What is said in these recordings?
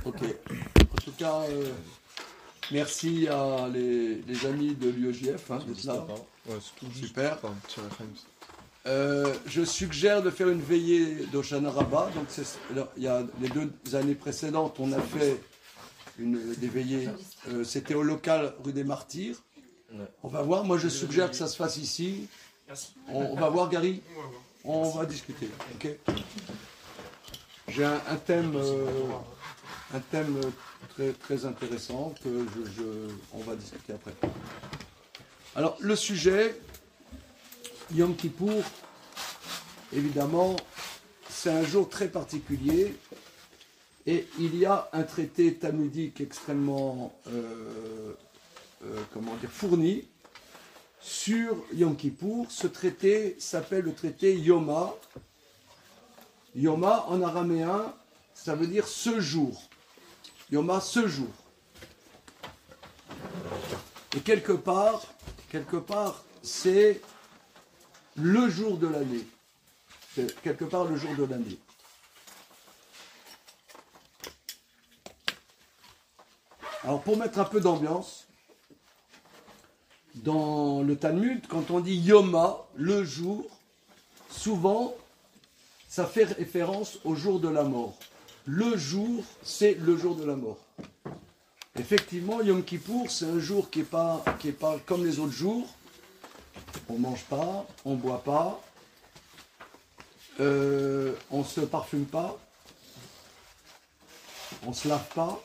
Ok. En tout cas, merci à les amis de l'UEJF d'être là. Ouais, super. Je suggère de faire une veillée d'Oshana Rabbah. Donc il y a les 2 années précédentes, on a fait des veillées. C'était au local rue des Martyrs. On va voir. Moi, je suggère que ça se fasse ici. Merci. On va voir, Gary. On va discuter. Ok. J'ai un thème très, très intéressant que on va discuter après. Alors, le sujet, Yom Kippour, évidemment, c'est un jour très particulier et il y a un traité talmudique extrêmement fourni sur Yom Kippour. Ce traité s'appelle le traité Yoma. Yoma, en araméen, ça veut dire ce jour. Yoma, ce jour. Et quelque part, c'est le jour de l'année. C'est quelque part le jour de l'année. Alors, pour mettre un peu d'ambiance, dans le Talmud, quand on dit Yoma, le jour, souvent, ça fait référence au jour de la mort. Le jour, c'est le jour de la mort. Effectivement, Yom Kippour, c'est un jour qui est pas comme les autres jours. On ne mange pas, on ne boit pas, on ne se parfume pas, on ne se lave pas.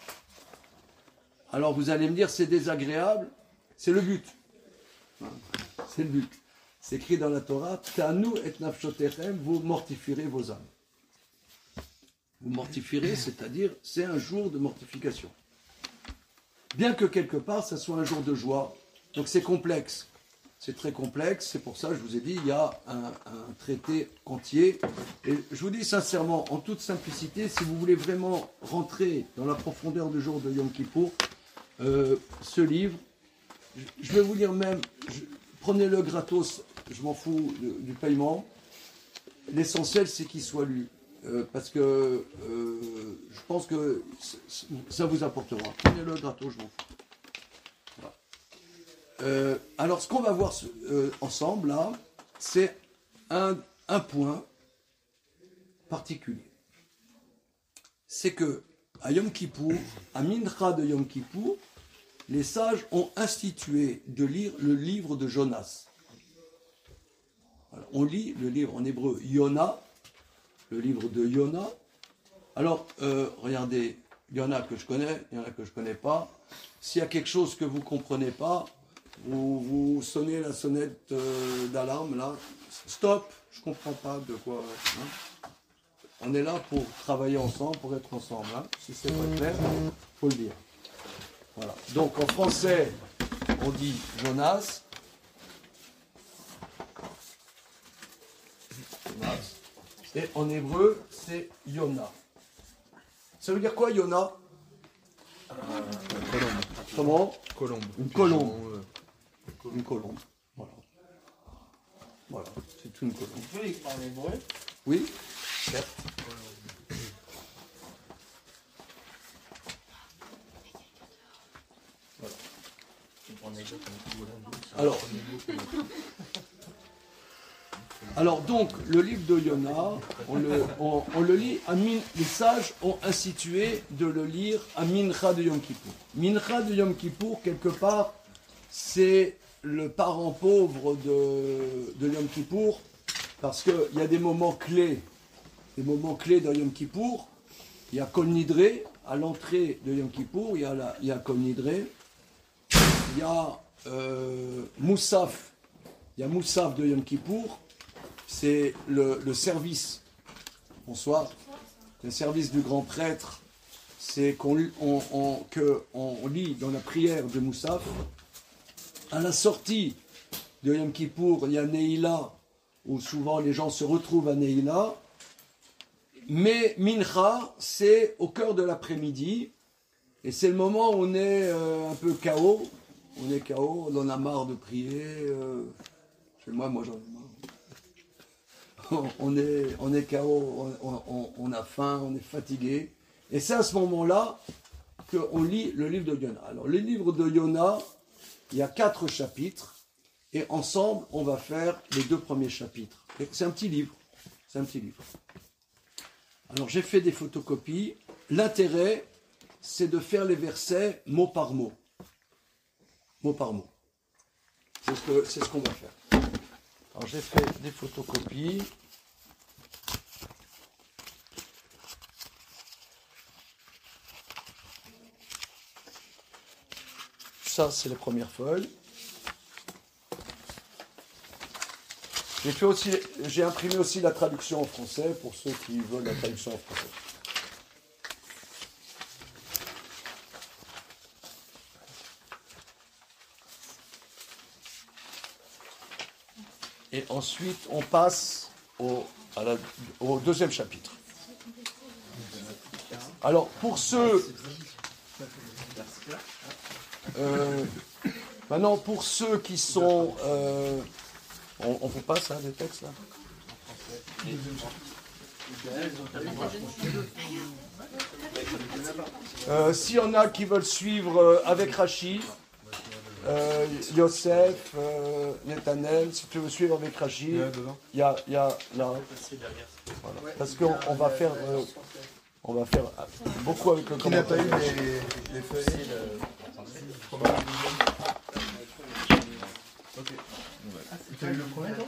Alors vous allez me dire, c'est désagréable, c'est le but. C'est le but. C'est écrit dans la Torah, Tanu et nafshotechem, vous mortifierez vos âmes. Vous mortifierez, c'est-à-dire, c'est un jour de mortification. Bien que quelque part, ça soit un jour de joie. Donc c'est complexe. C'est très complexe. C'est pour ça que je vous ai dit, il y a un traité entier. Et je vous dis sincèrement, en toute simplicité, si vous voulez vraiment rentrer dans la profondeur du jour de Yom Kippour, ce livre, je vais vous lire même, prenez-le gratos, je m'en fous du paiement. L'essentiel, c'est qu'il soit lu. Parce que je pense que ça vous apportera. Prenez-le gratos, je m'en fous. Voilà. Alors, ce qu'on va voir ensemble, là, c'est un point particulier. C'est que, à Yom Kippour, à Mincha de Yom Kippour, les sages ont institué de lire le livre de Jonas. Alors, on lit le livre en hébreu Yona, le livre de Yona. Alors, regardez, il y en a que je connais, il y en a que je ne connais pas. S'il y a quelque chose que vous ne comprenez pas, vous sonnez la sonnette d'alarme, là. Stop, je ne comprends pas de quoi. Hein. On est là pour travailler ensemble, pour être ensemble. Hein. Si c'est pas clair, il faut le dire. Voilà. Donc, en français, on dit Jonas. Et en hébreu, c'est Yona. Ça veut dire quoi, Yona? Colombe. Comment? Colombe. Une colombe. Une colombe. Voilà. Voilà, c'est une colombe. Tu peux écrire en hébreu? Oui, certes. Voilà. Alors donc, le livre de Yona, on le lit, les sages ont institué de le lire à Mincha de Yom Kippour. Mincha de Yom Kippour, quelque part, c'est le parent pauvre de Yom Kippour, parce qu'il y a des moments clés dans Yom Kippour. Il y a Kol Nidré, à l'entrée de Yom Kippour, il y a Kol Nidré. Il y a Moussaf, de Yom Kippour. C'est le service, bonsoir, le service du grand prêtre, c'est qu'on lit dans la prière de Moussaf. À la sortie de Yom Kippour, il y a Neila, où souvent les gens se retrouvent à Neila. Mais Mincha, c'est au cœur de l'après-midi, et c'est le moment où on est un peu KO. On est KO, on en a marre de prier. Chez moi j'en ai marre. On est KO, on a faim, on est fatigué. Et c'est à ce moment-là qu'on lit le livre de Yona. Alors, le livre de Yona, il y a 4 chapitres, et ensemble, on va faire les 2 premiers chapitres. C'est un petit livre. C'est un petit livre. Alors, j'ai fait des photocopies. L'intérêt, c'est de faire les versets mot par mot. Mot par mot. C'est ce qu'on va faire. Alors, j'ai fait des photocopies. Ça, c'est la première feuille. J'ai imprimé aussi la traduction en français pour ceux qui veulent la traduction en français. Et ensuite, on passe au 2e chapitre. Alors, pour ceux... maintenant, pour ceux qui sont... on vous passe hein, les textes là. S'il y en a qui veulent suivre avec Rachi, Yosef, Netanel, si tu veux suivre avec Rachi, il y a là. Voilà. Parce qu'on va faire beaucoup avec le commentaire. Qui n'a pas eu les feuilles ok. Tu as eu le premier, non?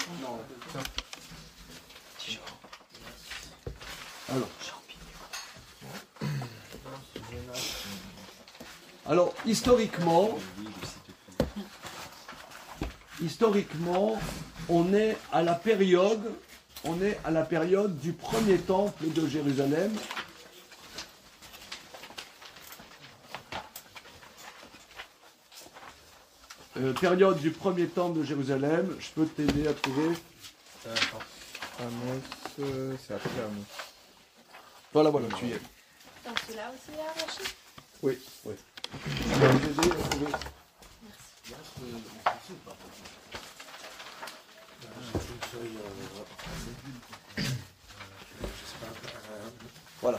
Alors, historiquement, on est à la période du premier temple de Jérusalem. Période du premier temple de Jérusalem. Je peux t'aider à trouver. Amos, c'est après Amos. Voilà, tu y es. Dans celui-là aussi, là, Rachid? Oui. Je peux t'aider à trouver. Voilà.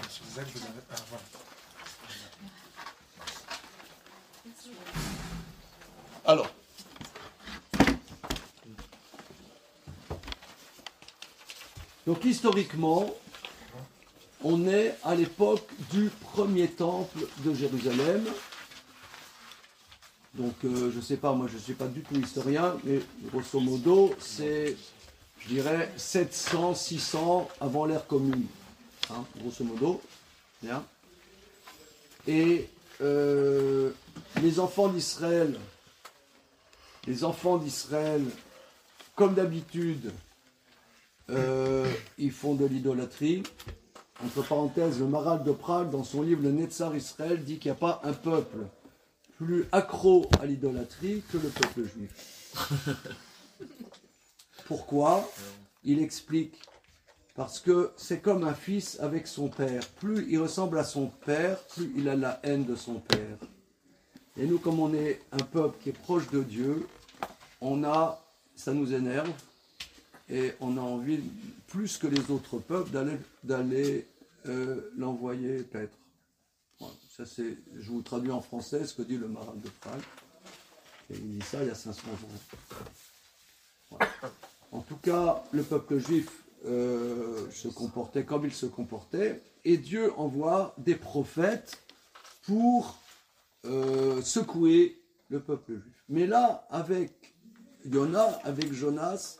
Alors, donc historiquement, on est à l'époque du premier temple de Jérusalem. Donc, je ne sais pas, moi je ne suis pas du tout historien, mais grosso modo, c'est, je dirais, 700, 600 avant l'ère commune. Hein, grosso modo. Bien. Et les enfants d'Israël, comme d'habitude, ils font de l'idolâtrie. Entre parenthèses, le Maral de Prague, dans son livre Le Netzar Israël, dit qu'il n'y a pas un peuple plus accro à l'idolâtrie que le peuple juif. Pourquoi? Il explique. Parce que c'est comme un fils avec son père. Plus il ressemble à son père, plus il a la haine de son père. Et nous, comme on est un peuple qui est proche de Dieu, ça nous énerve et on a envie, plus que les autres peuples, d'aller l'envoyer paître. Voilà, je vous traduis en français ce que dit le Maral de Prague. Et il dit ça il y a 500 ans. Voilà. En tout cas, le peuple juif se comportait comme il se comportait, et Dieu envoie des prophètes pour secouer le peuple juif. Mais là, avec Jonas,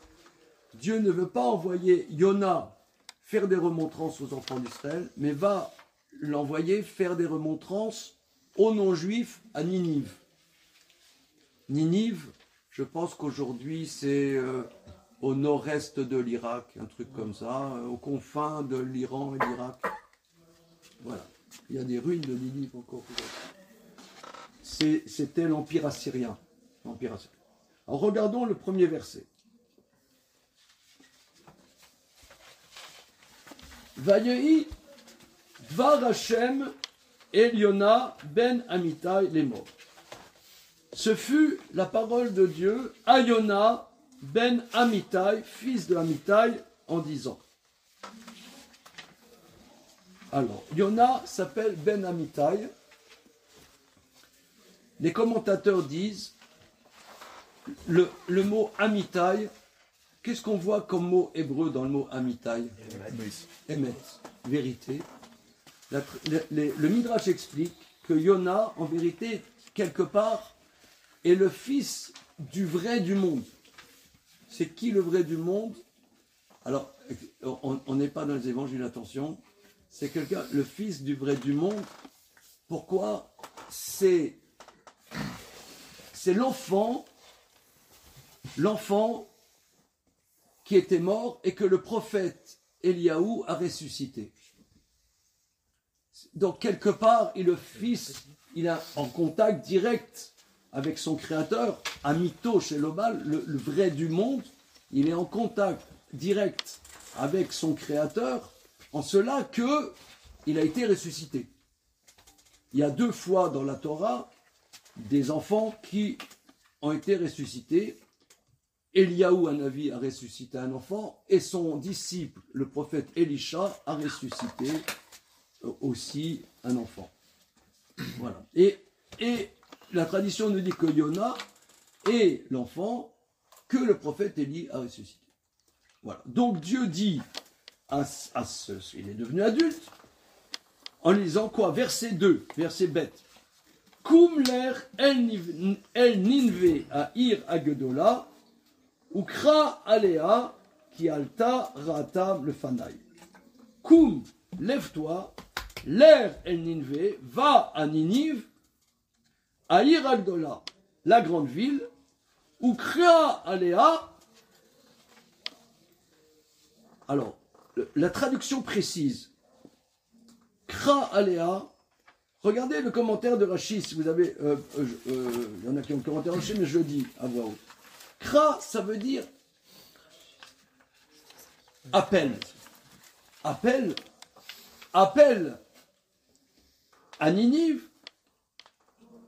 Dieu ne veut pas envoyer Yona faire des remontrances aux enfants d'Israël, mais va l'envoyer faire des remontrances aux non-juifs à Ninive. Ninive, je pense qu'aujourd'hui c'est au nord-est de l'Irak, un truc comme ça, aux confins de l'Iran et l'Irak. Voilà. Il y a des ruines de Ninive encore. C'était l'Empire assyrien. Alors regardons le premier verset. Vayehi Dvar Hashem El Yona ben Amitai Lemor. Ce fut la parole de Dieu à Yona ben Amitai, fils de Amitai, en disant. Alors, Yona s'appelle Ben Amittai. Les commentateurs disent le mot Amittai. Qu'est-ce qu'on voit comme mot hébreu dans le mot Amittai? Emet, vérité. Le Midrash explique que Yona, en vérité, quelque part, est le fils du vrai du monde. C'est qui le vrai du monde? Alors, on n'est pas dans les évangiles, attention. C'est quelqu'un, le fils du vrai du monde. Pourquoi? C'est l'enfant qui était mort et que le prophète Eliaou a ressuscité. Donc, quelque part, il est en contact direct avec son créateur, Amito chez Lobal, le vrai du monde, il est en contact direct avec son créateur, en cela que il a été ressuscité. Il y a 2 fois dans la Torah des enfants qui ont été ressuscités. Eliaou, un Navi, a ressuscité un enfant, et son disciple, le prophète Elisha, a ressuscité aussi un enfant. Voilà. Et la tradition nous dit que Yona est l'enfant que le prophète Élie a ressuscité. Voilà. Donc Dieu dit il est devenu adulte, en lisant quoi? Verset 2, verset bête. Koum ler el ninve a ir agedola, ukra alea ki alta ratam le fanaï. Koum, lève-toi, ler el ninve, va à Ninive, à ir agedola, la grande ville, ukra alea. Alors, la traduction précise, Kra Alea, regardez le commentaire de Rashi, si vous avez, il y en a qui ont le commentaire Rashi, mais je le dis à voix haute. Kra, ça veut dire appel. Appel à Ninive,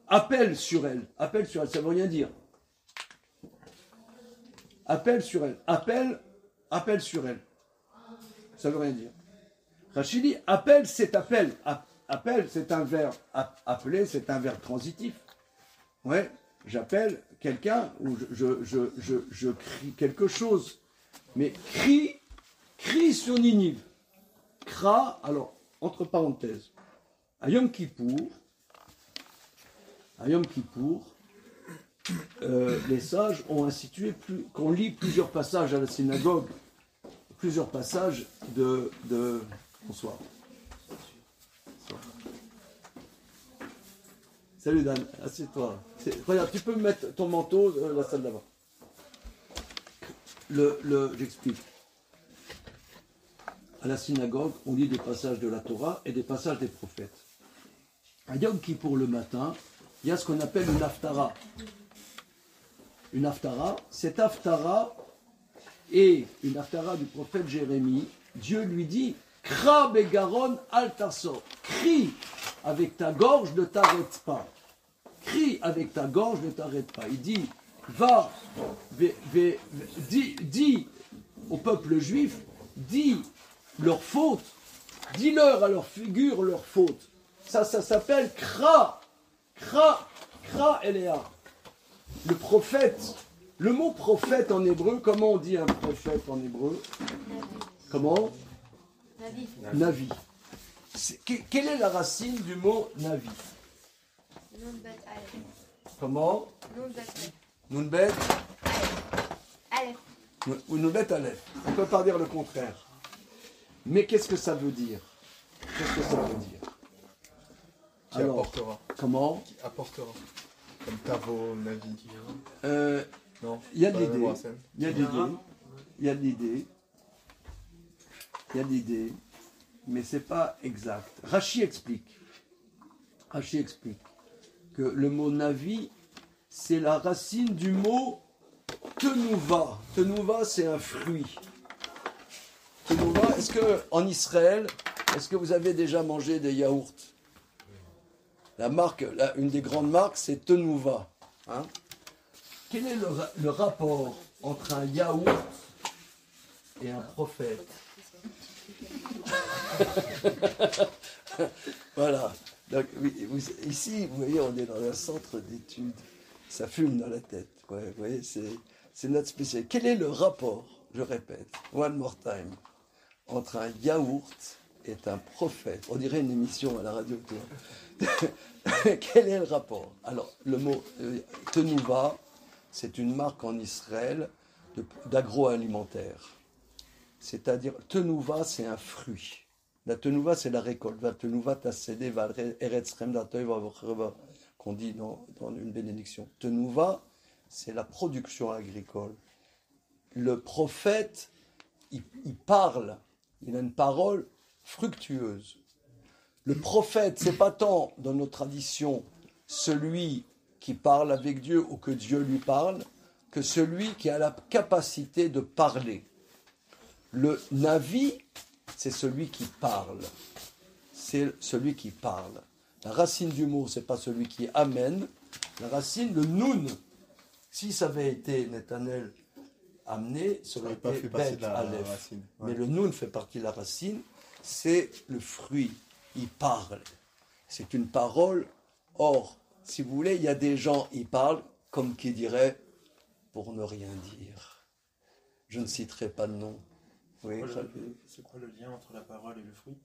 appel sur elle, ça veut rien dire. Appel sur elle, appel sur elle. Ça veut rien dire. Rachid dit, appel, c'est appel. Appel, c'est un verbe. Appeler, c'est un verbe transitif. Ouais, j'appelle quelqu'un ou je crie quelque chose. Mais crie sur Ninive. Kra, alors, entre parenthèses, à Yom Kippour, les sages ont institué qu'on lit plusieurs passages à la synagogue. Plusieurs passages de bonsoir. Salut Dan, assieds-toi. Regarde, tu peux me mettre ton manteau dans la salle d'avant. J'explique. À la synagogue, on lit des passages de la Torah et des passages des prophètes. À Yom Kippour le matin, il y a ce qu'on appelle une haftara. Une haftara, cette haftara et une haftara du prophète Jérémie, Dieu lui dit Kra begaron al taso, crie avec ta gorge, ne t'arrête pas. Crie avec ta gorge, ne t'arrête pas. Il dit va, dis au peuple juif, dis leurs fautes, dis-leur à leur figure leurs fautes. Ça s'appelle Kra Eléa. Le prophète. Le mot prophète en hébreu, comment on dit un prophète en hébreu? Comment? Navi. Quelle est la racine du mot Navi? Comment? Nunbet Aleph. Ou Nunbet Aleph. On ne peut pas dire le contraire. Mais qu'est-ce que ça veut dire? Qui apportera. Comment? Qui apportera. Comme Tavo, Navi. Non. Il y a de l'idée, mais c'est pas exact. Rashi explique que le mot Navi, c'est la racine du mot Tenouva. Tenouva, c'est un fruit. Tenouva, est-ce que en Israël, est-ce que vous avez déjà mangé des yaourts? La marque, une des grandes marques, c'est Tenouva. Hein? Quel est le rapport entre un yaourt et un prophète? Voilà. Donc, ici, vous voyez, on est dans un centre d'études. Ça fume dans la tête. Ouais, vous voyez, c'est notre spécialité. Quel est le rapport, je répète, one more time, entre un yaourt et un prophète? On dirait une émission à la radio. Quel est le rapport? Alors, le mot Tenouva, c'est une marque en Israël d'agroalimentaire. C'est-à-dire, Tenouva, c'est un fruit. La Tenouva, c'est la récolte. Va Tenouva tassédé, va eretz chem d'atoy, va qu'on dit dans une bénédiction. Tenouva, c'est la production agricole. Le prophète, il parle, il a une parole fructueuse. Le prophète, c'est pas tant dans nos traditions celui qui parle avec Dieu ou que Dieu lui parle, que celui qui a la capacité de parler. Le navi, c'est celui qui parle. C'est celui qui parle. La racine du mot, c'est pas celui qui amène. La racine, le noun, si ça avait été Netanel amené, ça aurait été Bet Aleph. Mais le noun fait partie de la racine, c'est le fruit. Il parle. C'est une parole. Or, si vous voulez, il y a des gens, ils parlent comme qui diraient pour ne rien dire. Je ne citerai pas de nom. Oui, c'est quoi le lien entre la parole et le fruit?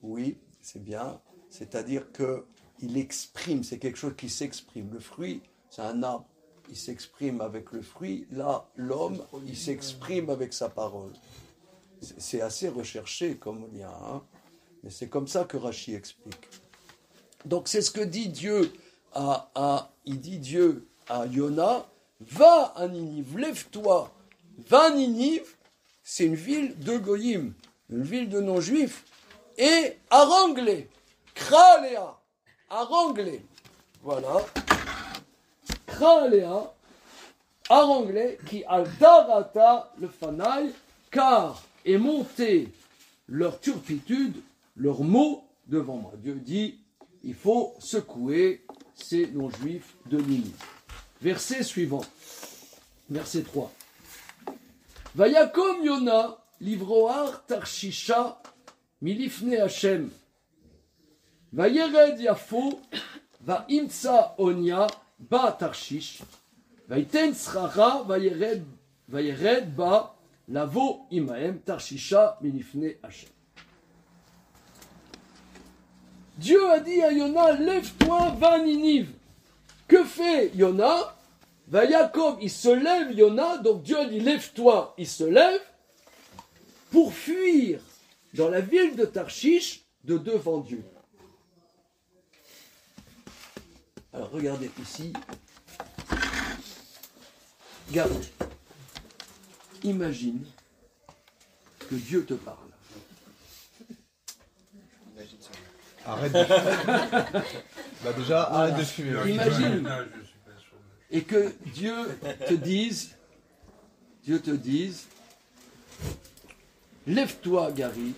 Oui, c'est bien. C'est-à-dire qu'il exprime, c'est quelque chose qui s'exprime. Le fruit, c'est un arbre, il s'exprime avec le fruit. Là, l'homme, il s'exprime avec sa parole. C'est assez recherché comme lien, hein? Mais c'est comme ça que Rashi explique. Donc c'est ce que dit Dieu il dit Dieu à Yona, va à Ninive, lève-toi, va à Ninive, c'est une ville de Goyim, une ville de non-juifs, et harangue-les, Kra-Léa, harangue-les, voilà, Kra-Léa, harangue-les, qui al-darata le fanaï, car est montée leur turpitude, leurs mots devant moi. Dieu dit, il faut secouer ces non-juifs de Ninive. Verset suivant, verset 3. Vayakom Yona livroar tarshisha milifne Hashem. Vayered yafo va imtsa onia ba tarshish. Vaiten srara vayered ba lavo imaem tarshisha milifne Hashem. Dieu a dit à Yona, lève-toi, va à Ninive. Que fait Yona? Va Yaakov, il se lève, Yona, donc Dieu a dit, lève-toi, il se lève, pour fuir dans la ville de Tarshish de devant Dieu. Alors regardez ici, regarde, imagine que Dieu te parle. Arrête de fumer. Bah déjà, arrête de fumer. Imagine. Et que Dieu te dise, lève-toi, Gary,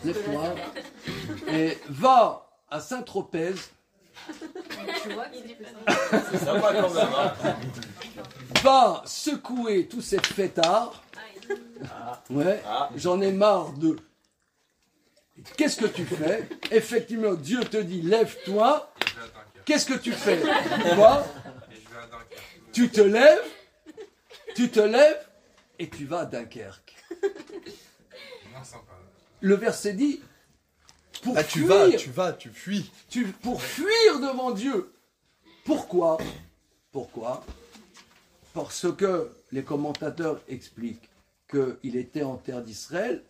lève-toi, et va à Saint-Tropez. C'est sympa quand même, hein. Va secouer tous ces fêtards. Ouais, j'en ai marre de. Qu'est-ce que tu fais? Effectivement, Dieu te dit, lève-toi. Qu'est-ce que tu fais? Quoi? Tu te lèves et tu vas à Dunkerque. Le verset dit, pour fuir, tu fuis. Pour fuir devant Dieu. Pourquoi? Parce que les commentateurs expliquent qu'il était en terre d'Israël.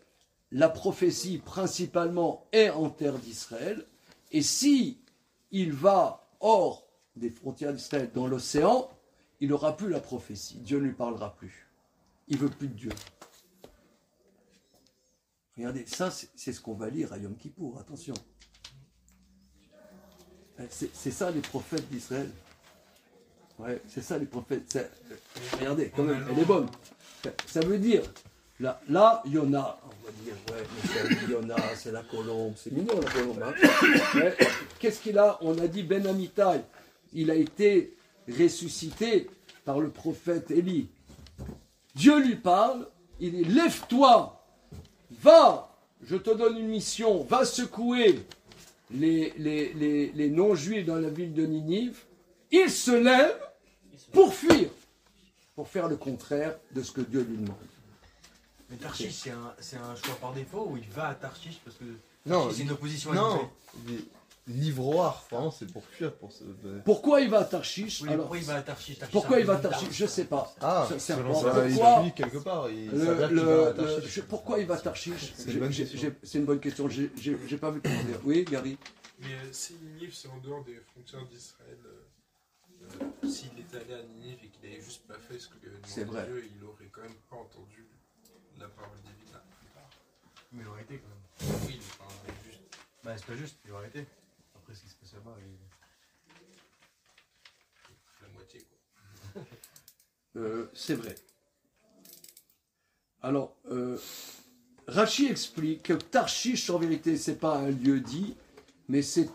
La prophétie principalement est en terre d'Israël, et si il va hors des frontières d'Israël dans l'océan, il n'aura plus la prophétie, Dieu ne lui parlera plus. Il ne veut plus de Dieu. Regardez, ça c'est ce qu'on va lire à Yom Kippour, attention. C'est ça les prophètes d'Israël. Ouais, c'est ça les prophètes. Regardez, quand même, elle est bonne. Ça veut dire, là, Yona, on va dire, ouais, mais c'est Yona, c'est la colombe, c'est mignon la colombe. Hein. Ouais. Qu'est-ce qu'il a? On a dit Ben Amitai, il a été ressuscité par le prophète Élie. Dieu lui parle, il dit, lève-toi, va je te donne une mission, va secouer les non-juifs dans la ville de Ninive, il se lève pour fuir, pour faire le contraire de ce que Dieu lui demande. Mais Tarshish, c'est un choix par défaut ou il va à Tarshish parce que Non, c'est une opposition à Non, l'ivroir, vraiment, c'est pour fuir. Pourquoi il va à Tarshish? Oui, Alors, pourquoi il va à Tarshish? pourquoi il va à Tarshish? Je ne sais pas. Ah, C'est selon important. ça, il Pourquoi fuit quelque part. Il s'avère qu'il va à Tarshish. pourquoi il va à Tarshish? C'est une bonne question. C'est une bonne question. J'ai pas vu comment dire. Oui, Gary. Mais si Ninive c'est en dehors des frontières d'Israël, s'il était allé à Ninive et qu'il avait juste pas fait ce que lui avait C'est demandé vrai. Dieu, il aurait quand même pas entendu la parole divine là plus tard. Mais il aurait été quand même. Oui, mais enfin, juste Bah, c'est pas juste, il aurait été. Après ce qui se passe là-bas. la moitié quoi. C'est vrai. Alors, Rachi explique que Tarshish, en vérité, c'est pas un lieu dit, mais c'est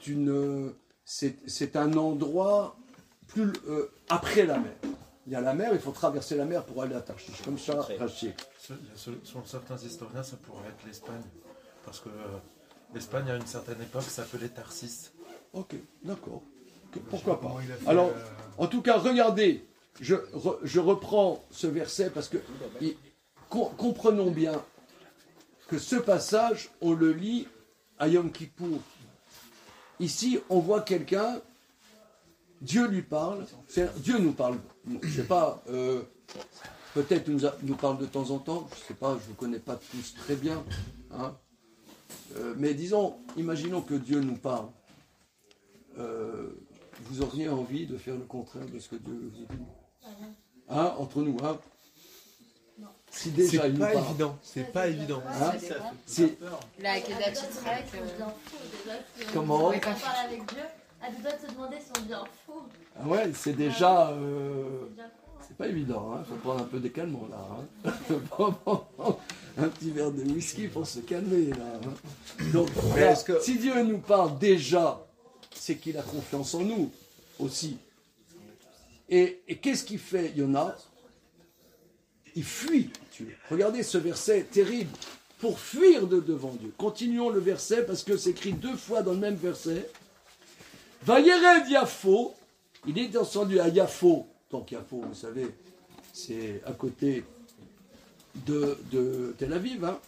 un endroit plus après la mer. Il y a la mer, il faut traverser la mer pour aller à Tarshish. Comme ça, Rachi. Selon certains historiens, ça pourrait être l'Espagne. Parce que l'Espagne, à une certaine époque, s'appelait Tarsis. Ok, d'accord. Ok, pourquoi pas. Comment il a fait, Alors, en tout cas, regardez, je reprends ce verset parce que comprenons bien que ce passage, on le lit à Yom Kippour. Ici, on voit quelqu'un, Dieu lui parle, Dieu nous parle. Je ne sais pas, peut-être nous parle de temps en temps, je ne sais pas, je ne vous connais pas tous très bien. Hein. Mais disons, imaginons que Dieu nous parle. Vous auriez envie de faire le contraire de ce que Dieu vous dit? Hein, entre nous, hein? Si déjà il nous parle. C'est pas évident. Hein? C'est- Là, avec les dates Israël, Comment? quand on parle avec Dieu, elle doit te demander si on devient fou. Ah ouais, c'est déjà. C'est pas évident, il faut prendre un peu de calmant là. Hein. Faut prendre un petit verre de whisky pour se calmer là. Hein. Donc, Mais là, est-ce que- si Dieu nous parle déjà, c'est qu'il a confiance en nous aussi. Et qu'est-ce qu'il fait, Yona? Il fuit Dieu. Regardez ce verset terrible. Pour fuir de devant Dieu. Continuons le verset parce que c'est écrit 2 fois dans le même verset. Vayered Yafo. Il est descendu à Yafo. Donc Yafo, vous savez, c'est à côté de Tel Aviv. Hein.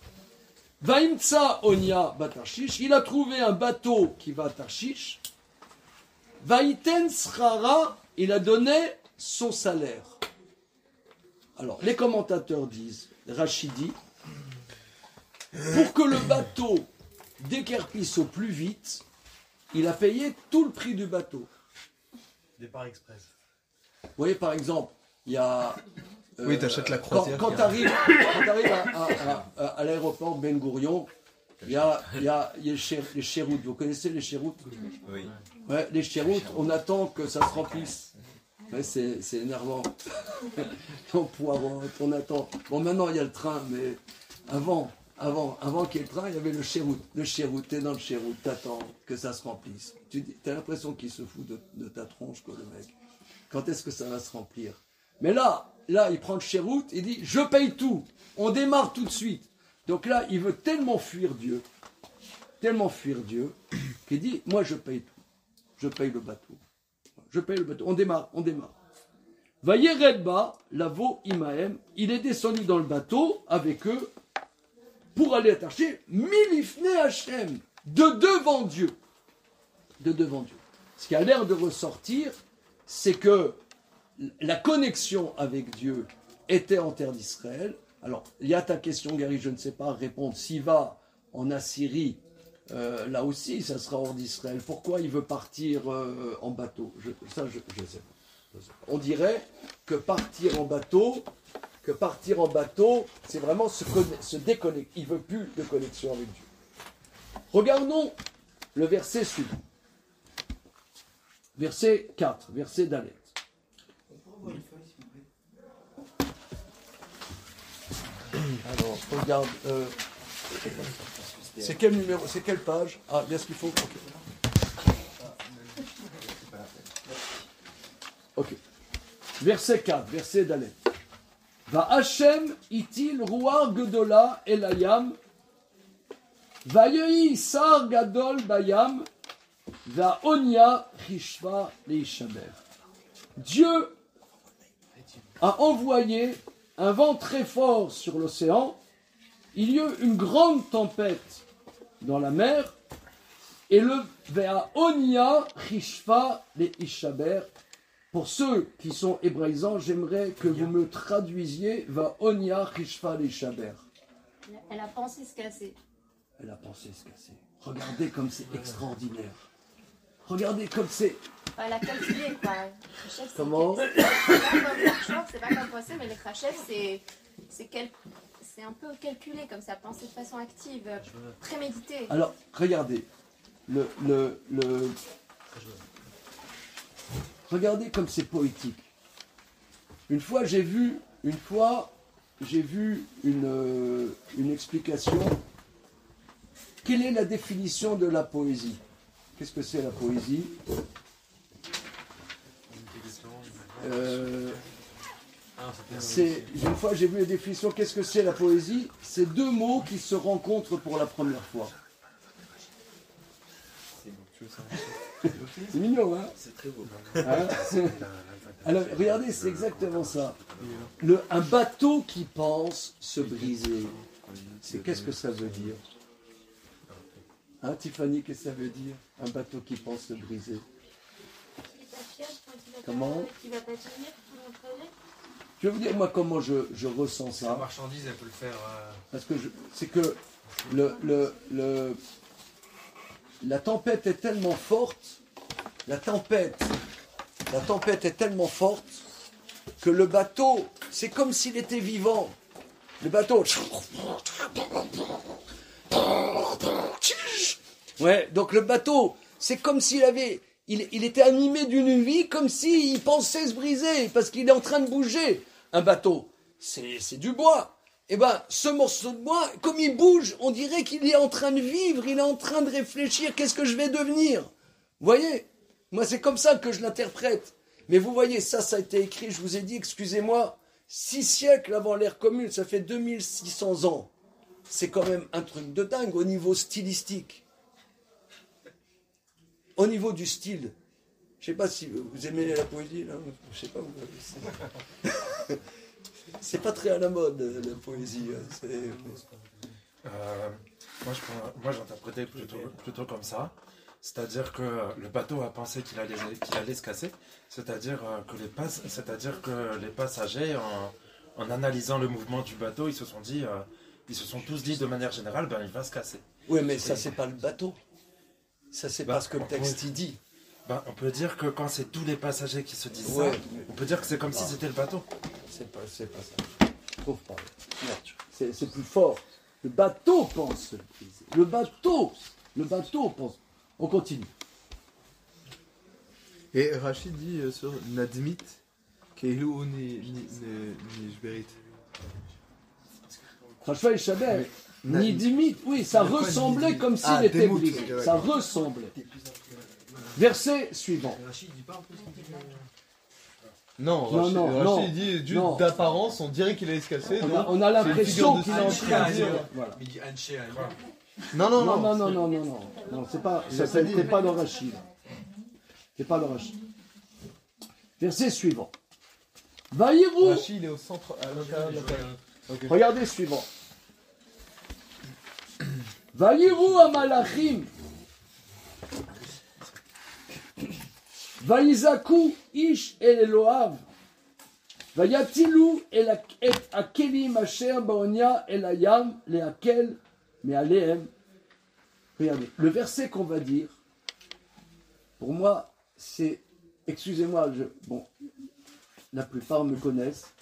Vaimtsa Onia Batarchish. Il a trouvé un bateau qui va à Tarshish. Vaiten Srara. Il a donné son salaire. Alors, les commentateurs disent, Rachid dit, pour que le bateau déguerpisse au plus vite, il a payé tout le prix du bateau. Départ express. Vous voyez, par exemple, il y a... Oui, t'achètes la croisière. Quand tu arrives à l'aéroport Ben Gourion, il y a les chéroutes. Vous connaissez les chéroutes? Oui. Ouais, les chéroutes, on attend que ça se remplisse. Ouais, c'est énervant. On attend. Bon, maintenant il y a le train, mais avant qu'il y ait le train, il y avait le chéroute. Le chéroute, t'es dans le chéroute, t'attends que ça se remplisse. T'as l'impression qu'il se fout de ta tronche, quoi, le mec. Quand est-ce que ça va se remplir? Mais là, il prend le chéroute, il dit, je paye tout. On démarre tout de suite. Donc là, il veut tellement fuir Dieu, qu'il dit, moi je paye tout. Je paye le bateau. Je paye le bateau. On démarre. Vayeredba, Lavo Imaem, il est descendu dans le bateau avec eux pour aller à Tarshish, Milifne Hachem, de devant Dieu. De devant Dieu. Ce qui a l'air de ressortir, c'est que la connexion avec Dieu était en terre d'Israël. Alors, il y a ta question, Gary, je ne sais pas répondre. S'il va en Assyrie, là aussi, ça sera hors d'Israël. Pourquoi il veut partir en bateau? Je sais pas. On dirait que partir en bateau, c'est vraiment se déconnecter. Il veut plus de connexion avec Dieu. Regardons le verset suivant. Verset 4, verset Dalet. Alors, regarde. C'est quel numéro? C'est quelle page? Ah, bien ce qu'il faut. Ok. Verset 4, verset Dalet. Va Hachem itil ruar gedola elayam Vayehi sar gadol bayam, va'onia chishva leishaber. Dieu a envoyé un vent très fort sur l'océan. Il y eut une grande tempête dans la mer. Et le va'onia chishva leishaber. Pour ceux qui sont hébraïsants, j'aimerais que vous me traduisiez va'onia chishva leishaber. Elle a pensé se casser. Elle a pensé se casser. Regardez comme c'est extraordinaire. Regardez comme c'est... Elle a calculé quoi. Le chef, c'est Comment? c'est pas comme l'argent, c'est pas comme penser, mais le chef, c'est un peu calculé comme ça, penser de façon active, prémédité. Alors, regardez. Regardez comme c'est poétique. Une fois, j'ai vu une explication. Quelle est la définition de la poésie? Qu'est-ce que c'est la poésie? Une fois j'ai vu la définition. Qu'est-ce que c'est la poésie? C'est deux mots qui se rencontrent pour la première fois. C'est mignon, hein? C'est très beau. Hein? Alors, regardez, c'est exactement ça. Un bateau qui pense se briser. Qu'est-ce que ça veut dire? Hein, Tiffany, qu'est-ce que ça veut dire? Un bateau qui pense se briser. Comment? Qui va pas tenir tout mon projet. Je vais vous dire, moi, comment je ressens La ça. marchandise, elle peut le faire. Parce que c'est que la tempête est tellement forte, la tempête est tellement forte que le bateau, c'est comme s'il était vivant. Le bateau... Ouais, donc le bateau, c'est comme s'il avait... Il était animé d'une vie, comme s'il pensait se briser, parce qu'il est en train de bouger. Un bateau, c'est du bois. Eh bien, ce morceau de bois, comme il bouge, on dirait qu'il est en train de vivre, il est en train de réfléchir, qu'est-ce que je vais devenir? Vous voyez? Moi, c'est comme ça que je l'interprète. Mais vous voyez, ça a été écrit, je vous ai dit, excusez-moi, 6 siècles avant l'ère commune, ça fait 2600 ans. C'est quand même un truc de dingue au niveau stylistique. Au niveau du style. Je ne sais pas si vous aimez la poésie, là. Je sais pas, c'est pas très à la mode, la poésie. Moi, j'interprétais plutôt comme ça. C'est-à-dire que le bateau a pensé qu'il allait se casser. C'est-à-dire que les passagers, en analysant le mouvement du bateau, ils se sont tous dit de manière générale, il va se casser. Oui, mais ça, c'est pas le bateau. Ça, c'est pas ce que le texte y dit. On peut dire que quand c'est tous les passagers qui se disent Ouais, ça, on peut dire que c'est comme si c'était le bateau. C'est pas ça. Je trouve pas. C'est plus fort. Le bateau pense se briser. Le bateau pense. On continue. Et Rachid dit sur Nadmit, Keilu Nishberit. Franchement, il savait. Ni dimite. Oui, ça ressemblait comme s'il était démoute, brisé. ok, Ça ressemblait. Verset suivant. Rachid dit pas un peu ce qu'il dit. Non, non, Rachid dit juste non. d'apparence, on dirait qu'il allait se casser. On a l'impression qu'il est en train de dire. Voilà. Mais il dit Anche Non, c'est pas. Ça n'était pas dans Rachid. C'est pas dans Rachid. Verset suivant. Vaïrou. Rachid, il est au centre, à l'intérieur de la page. Okay. Regardez suivant. Vaïrou amalachim. Vaïzaku ish el Eloav. Vayatilou et akelim asher baonia el ayam leakel mealehem. Regardez, le verset qu'on va dire, pour moi, c'est, excusez-moi, bon, la plupart me connaissent,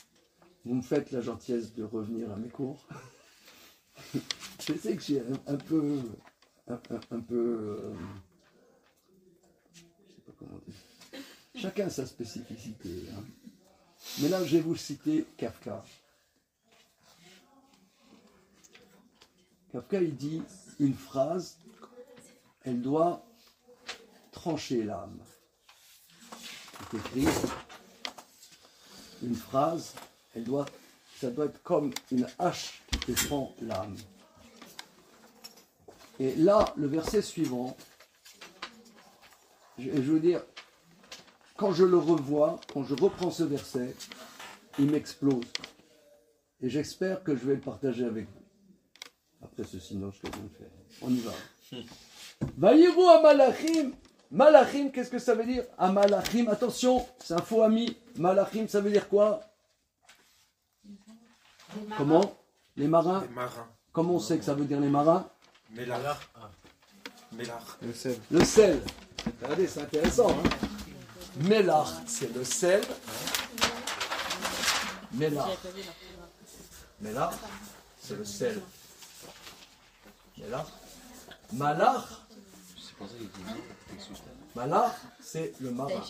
vous me faites la gentillesse de revenir à mes cours. Je sais que j'ai un peu, je sais pas comment dire. Chacun sa spécificité. Hein. Mais là, je vais vous citer Kafka. Kafka, il dit une phrase, elle doit trancher l'âme. C'est écrit, une phrase, ça doit être comme une hache qui défend l'âme. Et là, le verset suivant, je veux dire, quand je le revois, quand je reprends ce verset, il m'explose. Et j'espère que je vais le partager avec vous. Après ce sinoche que je viens de faire. On y va. Vaïrou à Malachim. Malachim, qu'est-ce que ça veut dire? À Malachim, attention, c'est un faux ami. Malachim, ça veut dire quoi? Comment? Les marins. Les marins. Comment on sait que ça veut dire les marins? Mélar. Mélar. Le sel. Le sel. Regardez, c'est intéressant. Hein? Mélar, c'est le sel. Mélar. Mélar, c'est le sel. Mélar. Malar. Malar, c'est le marin.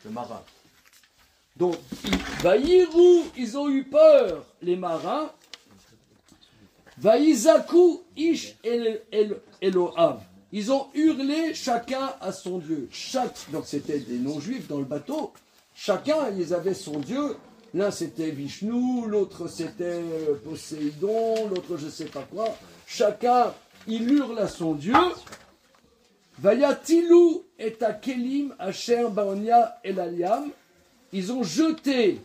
Le marin. Donc, Vaïrou, ils ont eu peur, les marins. Vaïzaku ish Elohav. Ils ont hurlé chacun à son Dieu. Donc c'était des non-juifs dans le bateau. Chacun, ils avaient son Dieu. L'un c'était Vishnu, l'autre c'était Poséidon, l'autre je sais pas quoi. Chacun, il hurle à son Dieu. Vayatilou et Akelim Asher Baonia Elaliam. Ils ont jeté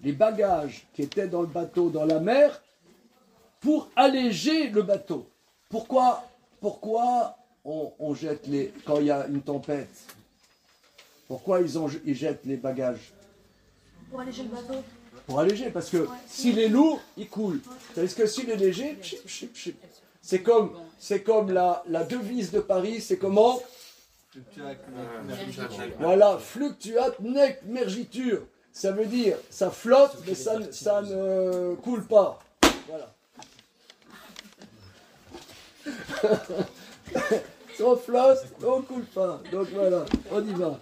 les bagages qui étaient dans le bateau dans la mer pour alléger le bateau. Pourquoi on jette quand il y a une tempête? Pourquoi ils jettent les bagages? Pour alléger le bateau. Pour alléger, parce que s'il est lourd, il coule. Tandis que s'il est léger, chip, chip, chip. C'est comme la devise de Paris, c'est comment? Voilà, fluctuat nec mergitur. Ça veut dire, ça flotte, mais ça ne coule pas. Voilà. On flotte, on ne coule pas. Donc voilà, on y va.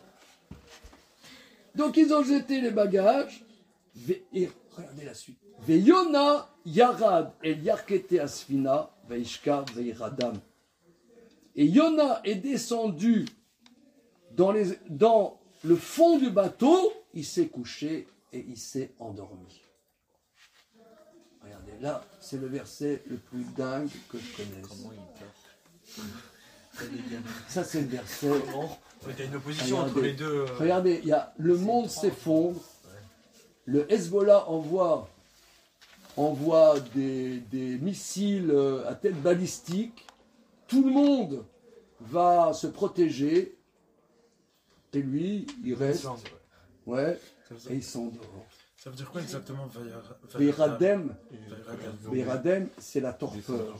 Donc ils ont jeté les bagages. Et regardez la suite. Veyona yarad el yarkete asfina veishka veiradam. Et Yona est descendu dans le fond du bateau, il s'est couché et il s'est endormi. Regardez, là, c'est le verset le plus dingue que je connaisse. Ça, c'est le verset. Il y a une opposition entre les deux. Regardez, le monde s'effondre. Le Hezbollah envoie des missiles à tête balistique. Tout le monde va se protéger. Et lui, il reste. Ouais. Et il s'endort. Ça veut dire quoi exactement? Veiradem, c'est la torpeur.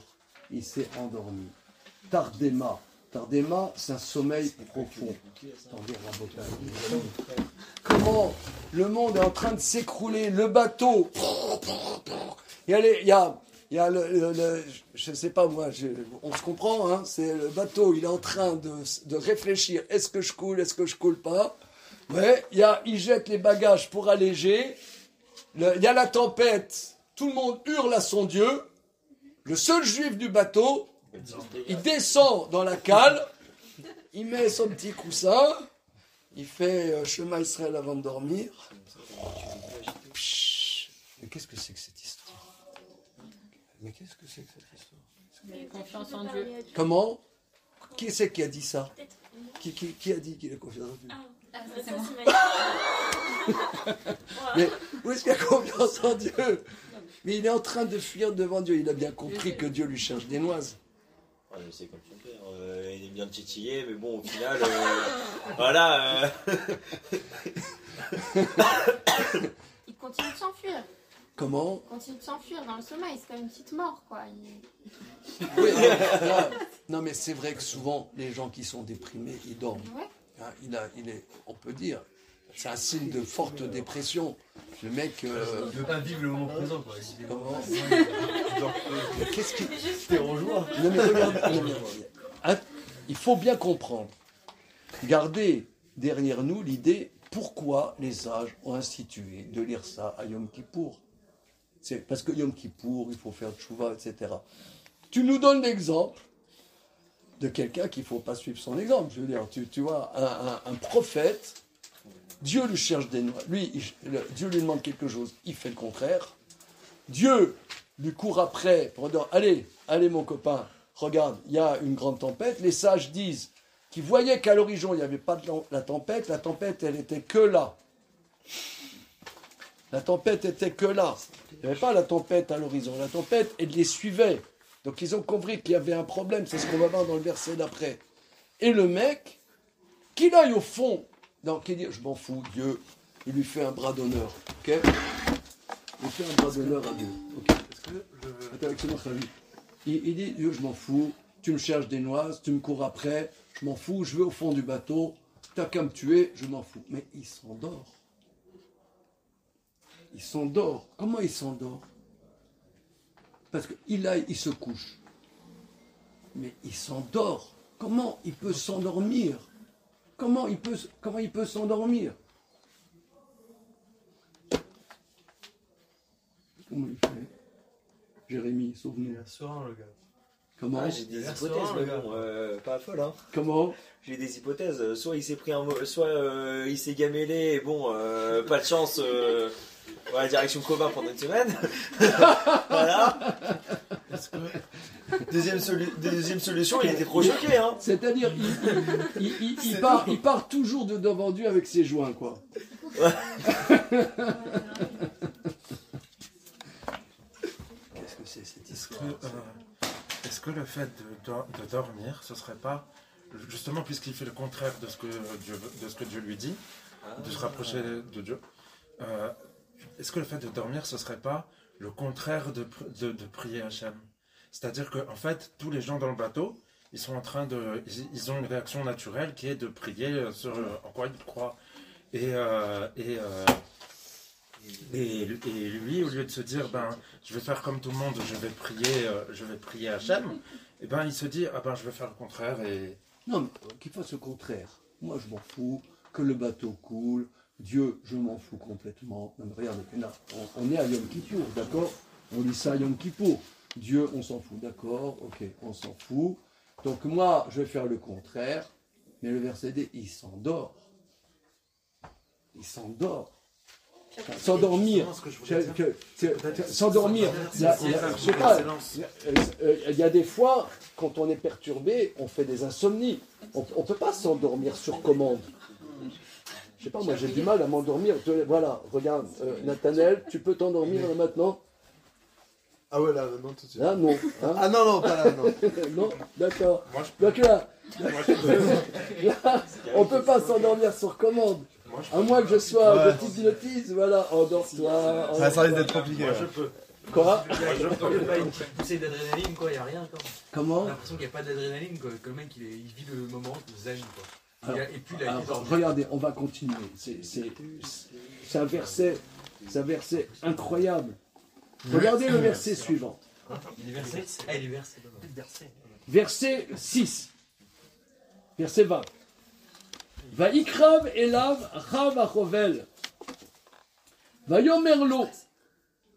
Il s'est endormi. Tardema. Tardema, c'est un sommeil profond. Attendez, Rabotai. Comment le monde est en train de s'écrouler, le bateau. Il y a je ne sais pas moi, on se comprend, hein, c'est le bateau, il est en train de réfléchir, est-ce que je coule pas? Ouais, il jette les bagages pour alléger, il y a la tempête, tout le monde hurle à son Dieu, le seul juif du bateau, il descend dans la cale, il met son petit coussin, il fait chemin Israël avant de dormir. Mais qu'est-ce que c'est que cette histoire? Mais qu'est-ce que c'est que cette histoire? Confiance en Dieu. Comment? Qui c'est qui a dit ça? Qui a dit qu'il a confiance en Dieu? C'est moi. Mais où est-ce qu'il a confiance en Dieu? Mais il est en train de fuir devant Dieu. Il a bien compris que Dieu lui cherche des noises. Ouais, c'est comme son père. Il aime bien le titiller, mais bon, au final, voilà. Il continue de s'enfuir. Comment? Il continue de s'enfuir dans le sommeil. C'est comme une petite mort, quoi. Oui, non, mais c'est vrai que souvent, les gens qui sont déprimés, ils dorment. Ouais. Hein, on peut dire, c'est un signe de forte dépression. Le mec... Il ne veut pas vivre le moment présent, quoi. Comment? Qu'est-ce qui... T'es en joie. Non, mais regarde, il faut bien comprendre. Gardez derrière nous l'idée pourquoi les sages ont institué de lire ça à Yom Kippour. C'est parce que Yom Kippour, il faut faire tchouva, etc. Tu nous donnes l'exemple de quelqu'un qu'il ne faut pas suivre son exemple. Je veux dire, tu vois, un prophète, Dieu lui cherche des noix. Dieu lui demande quelque chose, il fait le contraire. Dieu lui court après pour dire, allez, allez mon copain, regarde, il y a une grande tempête. Les sages disent qu'ils voyaient qu'à l'horizon, il n'y avait pas de la tempête, elle était que là. La tempête était que là. Il n'y avait pas la tempête à l'horizon, la tempête, elle les suivait. Donc ils ont compris qu'il y avait un problème, c'est ce qu'on va voir dans le verset d'après. Et le mec, qu'il aille au fond, qui dit, je m'en fous, Dieu, il lui fait un bras d'honneur, ok? Il fait un bras d'honneur à Dieu, ok? Attends, excuse-moi, Khavi. Il dit, Dieu, je m'en fous, tu me cherches des noises, tu me cours après, je m'en fous, je vais au fond du bateau, t'as qu'à me tuer, je m'en fous. Mais il s'endort. Il s'endort. Comment il s'endort? Parce qu'il se couche. Mais il s'endort. Comment il peut s'endormir? Comment il peut s'endormir? Comment il fait? Jérémie, sauve-nous. Il est serein, le gars. Comment? Ah, j'ai des hypothèses, mais bon, pas folle, hein. Comment? J'ai des hypothèses. Soit il s'est pris soit il s'est gamellé, et bon, pas de chance, voilà, direction Coma pendant une semaine. Voilà. Deuxième solution, il était trop choqué, hein. C'est-à-dire, il part toujours de devant Dieu avec ses joints, quoi. Qu'est-ce que c'est cette histoire? Est-ce que le fait de dormir, ce serait pas, justement puisqu'il fait le contraire de ce que Dieu lui dit, de se rapprocher de Dieu, est-ce que le fait de dormir, ce serait pas le contraire de prier Hachem? C'est-à-dire que en fait, tous les gens dans le bateau, ils ont une réaction naturelle qui est de prier en quoi ils croient. Et lui, au lieu de se dire, je vais faire comme tout le monde, je vais prier Hachem, et il se dit, je vais faire le contraire. Et... Non, mais qu'il fasse le contraire. Moi, je m'en fous, que le bateau coule. Dieu, je m'en fous complètement. Non, mais regardez, là, on est à Yom Kippour, d'accord? On dit ça à Yom Kippour. Dieu, on s'en fout, d'accord? Ok, on s'en fout. Donc moi, je vais faire le contraire. Mais le verset D, il s'endort. Il s'endort. S'endormir, s'endormir, je sais pas, il y a des fois, quand on est perturbé, on fait des insomnies. On ne peut pas s'endormir sur commande. Je sais pas, moi j'ai du mal à m'endormir. Voilà, regarde, Nathanaël, tu peux t'endormir là, maintenant? Ah ouais, là, non, tout de suite. Là, non. Hein? Ah non, pas là, non. Non, d'accord. Donc là, on ne peut pas s'endormir sur commande. À moins que je sois de hypnotise, voilà, endors-toi. Ça risque d'être compliqué. Moi, je peux. Quoi? Il n'y a pas une petite poussée d'adrénaline, quoi, il n'y a rien, quoi. Comment? J'ai l'impression qu'il n'y a pas d'adrénaline, quoi, que le mec il vit le moment, le zen, quoi. Et puis là, regardez, on va continuer. C'est un verset incroyable. Regardez le verset suivant. Les versets. Les versets. Verset 6. Verset 20. Vaïkrav elav chav achovel. Vayomer lo.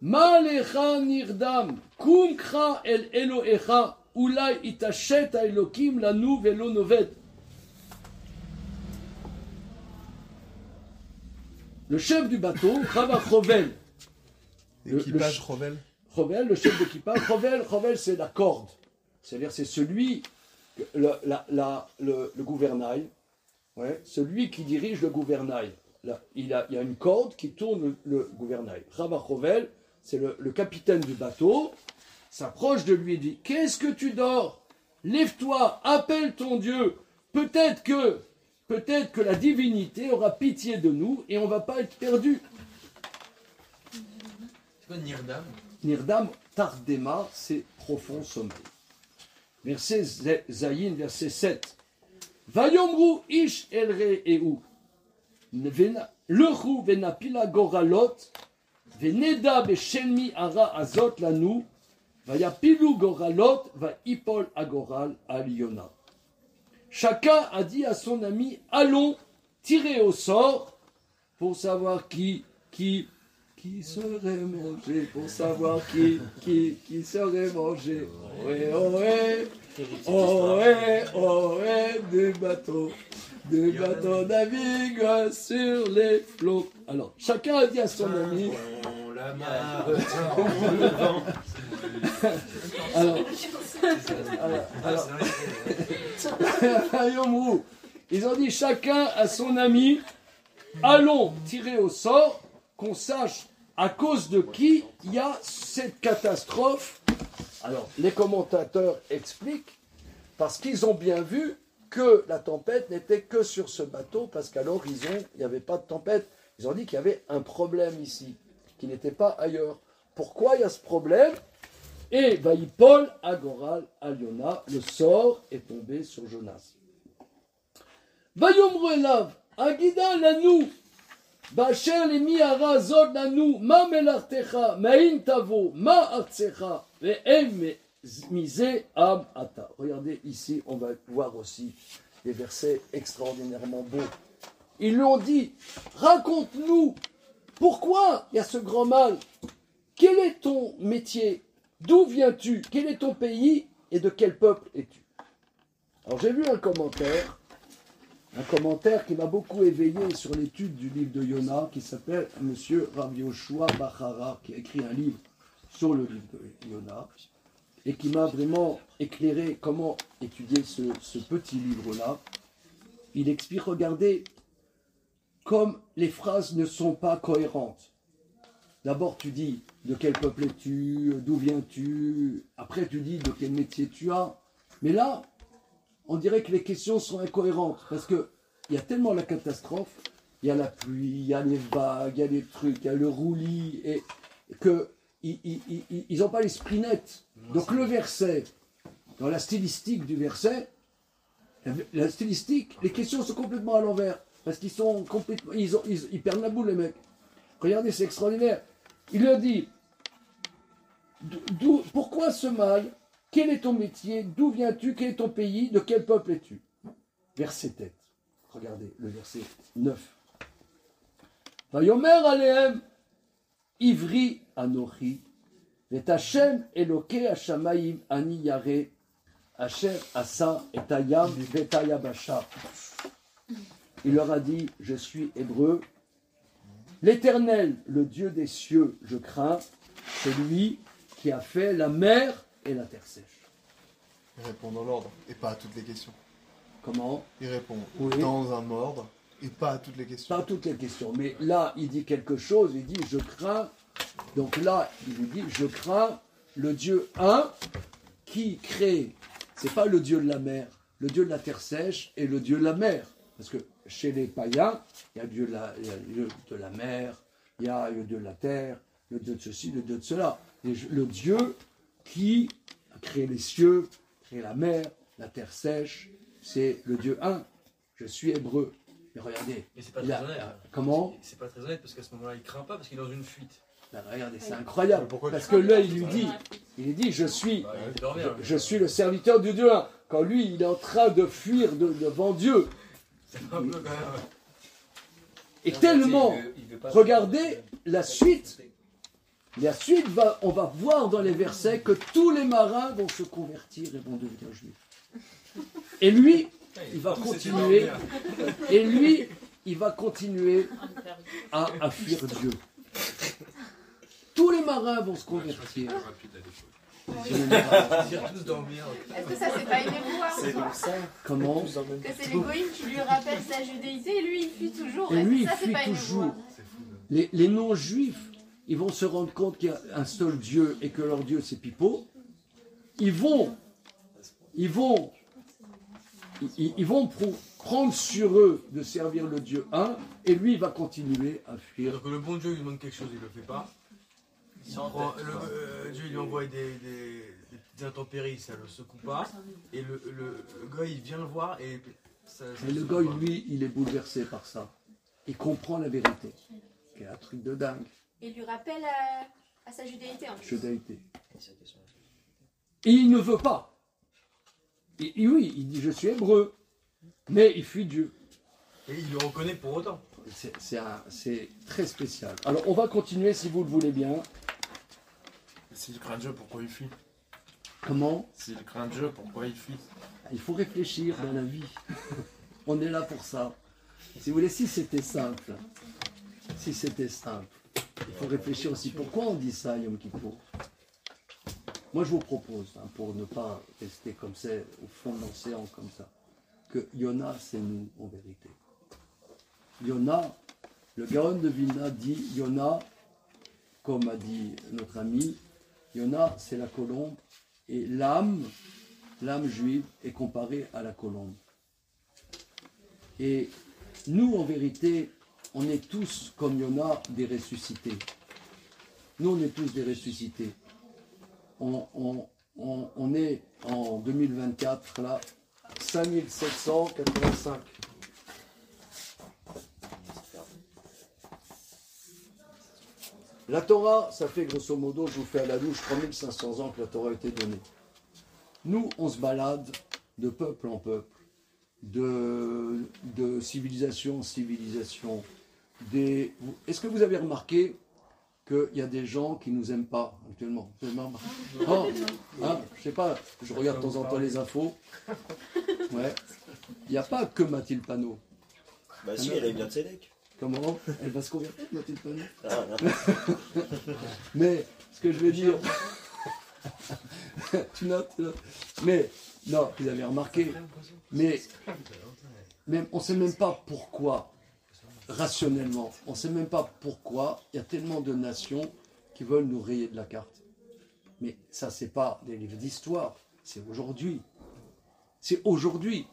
Ma lecha nirdam. Kum kra el Elohecha. Ulai itashet haElokim lanu velo noved. Le chef du bateau, Chav achovel. L'équipage Chovel. Chovel, le chef d'équipage. Chovel, c'est la corde. C'est-à-dire, c'est celui, le gouvernail. Ouais, celui qui dirige le gouvernail. Là, il y a une corde qui tourne le gouvernail. Chav Chovel, c'est le capitaine du bateau, s'approche de lui et dit, qu'est-ce que tu dors? Lève-toi, appelle ton Dieu. Peut-être que la divinité aura pitié de nous et on ne va pas être perdus. C'est quoi Nirdam? Nirdam, Tardema, c'est profond sommeil. Verset Zayin, verset 7. Vayomru ish el re'eu. Lechu venapila goralot. Veneda beshelmi ara azot lanu. Vayapilu goralot. Vaipol agoral al Yona. Chacun a dit à son ami, allons tirer au sort pour savoir qui serait mangé, pour savoir qui serait mangé. Ohé, des bateaux naviguent sur les flots. Alors, chacun a dit à son ami. On la marre, Alors, Ils ont dit chacun à son ami, allons tirer au sort, qu'on sache à cause de qui il y a cette catastrophe. Alors, les commentateurs expliquent, parce qu'ils ont bien vu que la tempête n'était que sur ce bateau, parce qu'alors il n'y avait pas de tempête. Ils ont dit qu'il y avait un problème ici, qui n'était pas ailleurs. Pourquoi il y a ce problème? Et Vaïpol Agoral Aliona, le sort est tombé sur Jonas. Vayomru elav, Agida lanu, Bacher lemi hara zod lanu, ma melartecha, ma'in tavo, ma artsecha, ve'em misé am ata. Regardez ici, on va voir aussi des versets extraordinairement beaux. Ils lui ont dit, raconte-nous, pourquoi il y a ce grand mal? Quel est ton métier? D'où viens-tu? Quel est ton pays? Et de quel peuple es-tu? Alors j'ai vu un commentaire qui m'a beaucoup éveillé sur l'étude du livre de Yona, qui s'appelle Monsieur Rav Yoshua Bachara, qui a écrit un livre sur le livre de Yona, et qui m'a vraiment éclairé comment étudier ce petit livre-là. Il explique, regardez, comme les phrases ne sont pas cohérentes. D'abord tu dis de quel peuple es-tu, d'où viens-tu, après tu dis de quel métier tu as. Mais là, on dirait que les questions sont incohérentes, parce qu'il y a tellement la catastrophe, il y a la pluie, il y a les vagues, il y a les trucs, il y a le roulis, et que ils n'ont pas l'esprit net. Donc le verset, dans la stylistique du verset, la stylistique, les questions sont complètement à l'envers, parce qu'ils sont complètement, ils perdent la boule les mecs. Regardez, c'est extraordinaire. Il leur dit, pourquoi ce mal? Quel est ton métier? D'où viens-tu? Quel est ton pays? De quel peuple es-tu? Verset tête. Regardez le verset 9. Vayomer alehem ivri anochi vet Hashem eloke hashamayim ani yare Hashem asa et hayam vet hayabasha. Il leur a dit, je suis hébreu. L'Éternel, le Dieu des cieux, je crains, c'est lui qui a fait la mer et la terre sèche. Il répond dans l'ordre et pas à toutes les questions. Comment? Il répond Oui. dans un ordre et pas à toutes les questions. Pas toutes les questions, mais là, il dit quelque chose, il dit, je crains. Donc là, il lui dit, je crains le Dieu un qui crée, c'est pas le Dieu de la mer, le Dieu de la terre sèche et le Dieu de la mer. Parce que chez les païens, il y a le Dieu de la mer, il y a le Dieu de la terre, le Dieu de ceci, le Dieu de cela. Et le Dieu qui a créé les cieux, créé la mer, la terre sèche, c'est le Dieu un. Je suis hébreu. Mais regardez. Mais c'est pas très honnête. Comment? C'est pas très honnête parce qu'à ce moment-là, il craint pas parce qu'il est dans une fuite. Ben, regardez, c'est incroyable. Pourquoi Parce que là, il lui dit, je suis le serviteur du Dieu un. Quand lui, il est en train de fuir devant Dieu. C'est un peu quand même. Et tellement, regardez la suite. La suite, on va voir dans les versets que tous les marins vont se convertir et vont devenir juifs. Et lui, il va continuer. Et lui, il va continuer à fuir Dieu. Tous les marins vont se convertir. Ils iront tous dormir. Est-ce que ça, c'est pas une épouvante? C'est donc ça. Comment? Que c'est l'égoïsme qui lui rappelle sa judéité et lui, il fuit toujours. Et Est-ce lui, que il ça, c'est fuit pas une toujours. épouvante? Les non-juifs, ils vont se rendre compte qu'il y a un seul Dieu et que leur Dieu, c'est Pipo. Ils vont prendre sur eux de servir le Dieu un, et lui, il va continuer à fuir. Donc le bon Dieu lui demande quelque chose, il le fait pas. Dieu lui envoie des petites intempéries, ça le secoue pas. Et le gars, il vient le voir et ça Et le gars, lui, il est bouleversé par ça. Il comprend la vérité. C'est un truc de dingue. Il lui rappelle à sa judéité en plus. Judaïté. Et il ne veut pas. Et oui, il dit, je suis hébreu. Mais il fuit Dieu. Et il le reconnaît pour autant. C'est très spécial. Alors, on va continuer si vous le voulez bien. S'il craint Dieu, pourquoi il fuit? Comment? S'il craint Dieu, pourquoi il fuit? Il faut réfléchir dans la vie. On est là pour ça. Si vous voulez, si c'était simple, il faut réfléchir aussi. Pourquoi on dit ça, Yom Kippour? Moi, je vous propose, hein, pour ne pas rester comme ça, au fond de l'océan, comme ça, que Yona, c'est nous, en vérité. Yona, le Gaon de Vilna dit Yona, comme a dit notre ami, Yona, c'est la colombe, et l'âme juive est comparée à la colombe. Et nous, en vérité, on est tous, comme Yona, des ressuscités. Nous, on est tous des ressuscités. On est en 2024, là, 5785. La Torah, ça fait grosso modo, je vous fais à la louche, 3500 ans que la Torah a été donnée. Nous, on se balade de peuple en peuple, de civilisation en civilisation. Est-ce que vous avez remarqué qu'il y a des gens qui ne nous aiment pas actuellement? Vous avez remarqué? Oh, hein, je sais pas, je regarde de temps en temps les infos. Ouais. Il n'y a pas que Mathilde Panot. Bah si, elle aime bien Tzedek. Comment? Elle va se convertir, Mathilde Panot? Ah, non. Mais, ce que je veux dire... tu notes? Mais, non, vous avez remarqué, mais même, on ne sait même pas pourquoi, rationnellement, on ne sait même pas pourquoi il y a tellement de nations qui veulent nous rayer de la carte. Mais ça, c'est pas des livres d'histoire, c'est aujourd'hui. C'est aujourd'hui.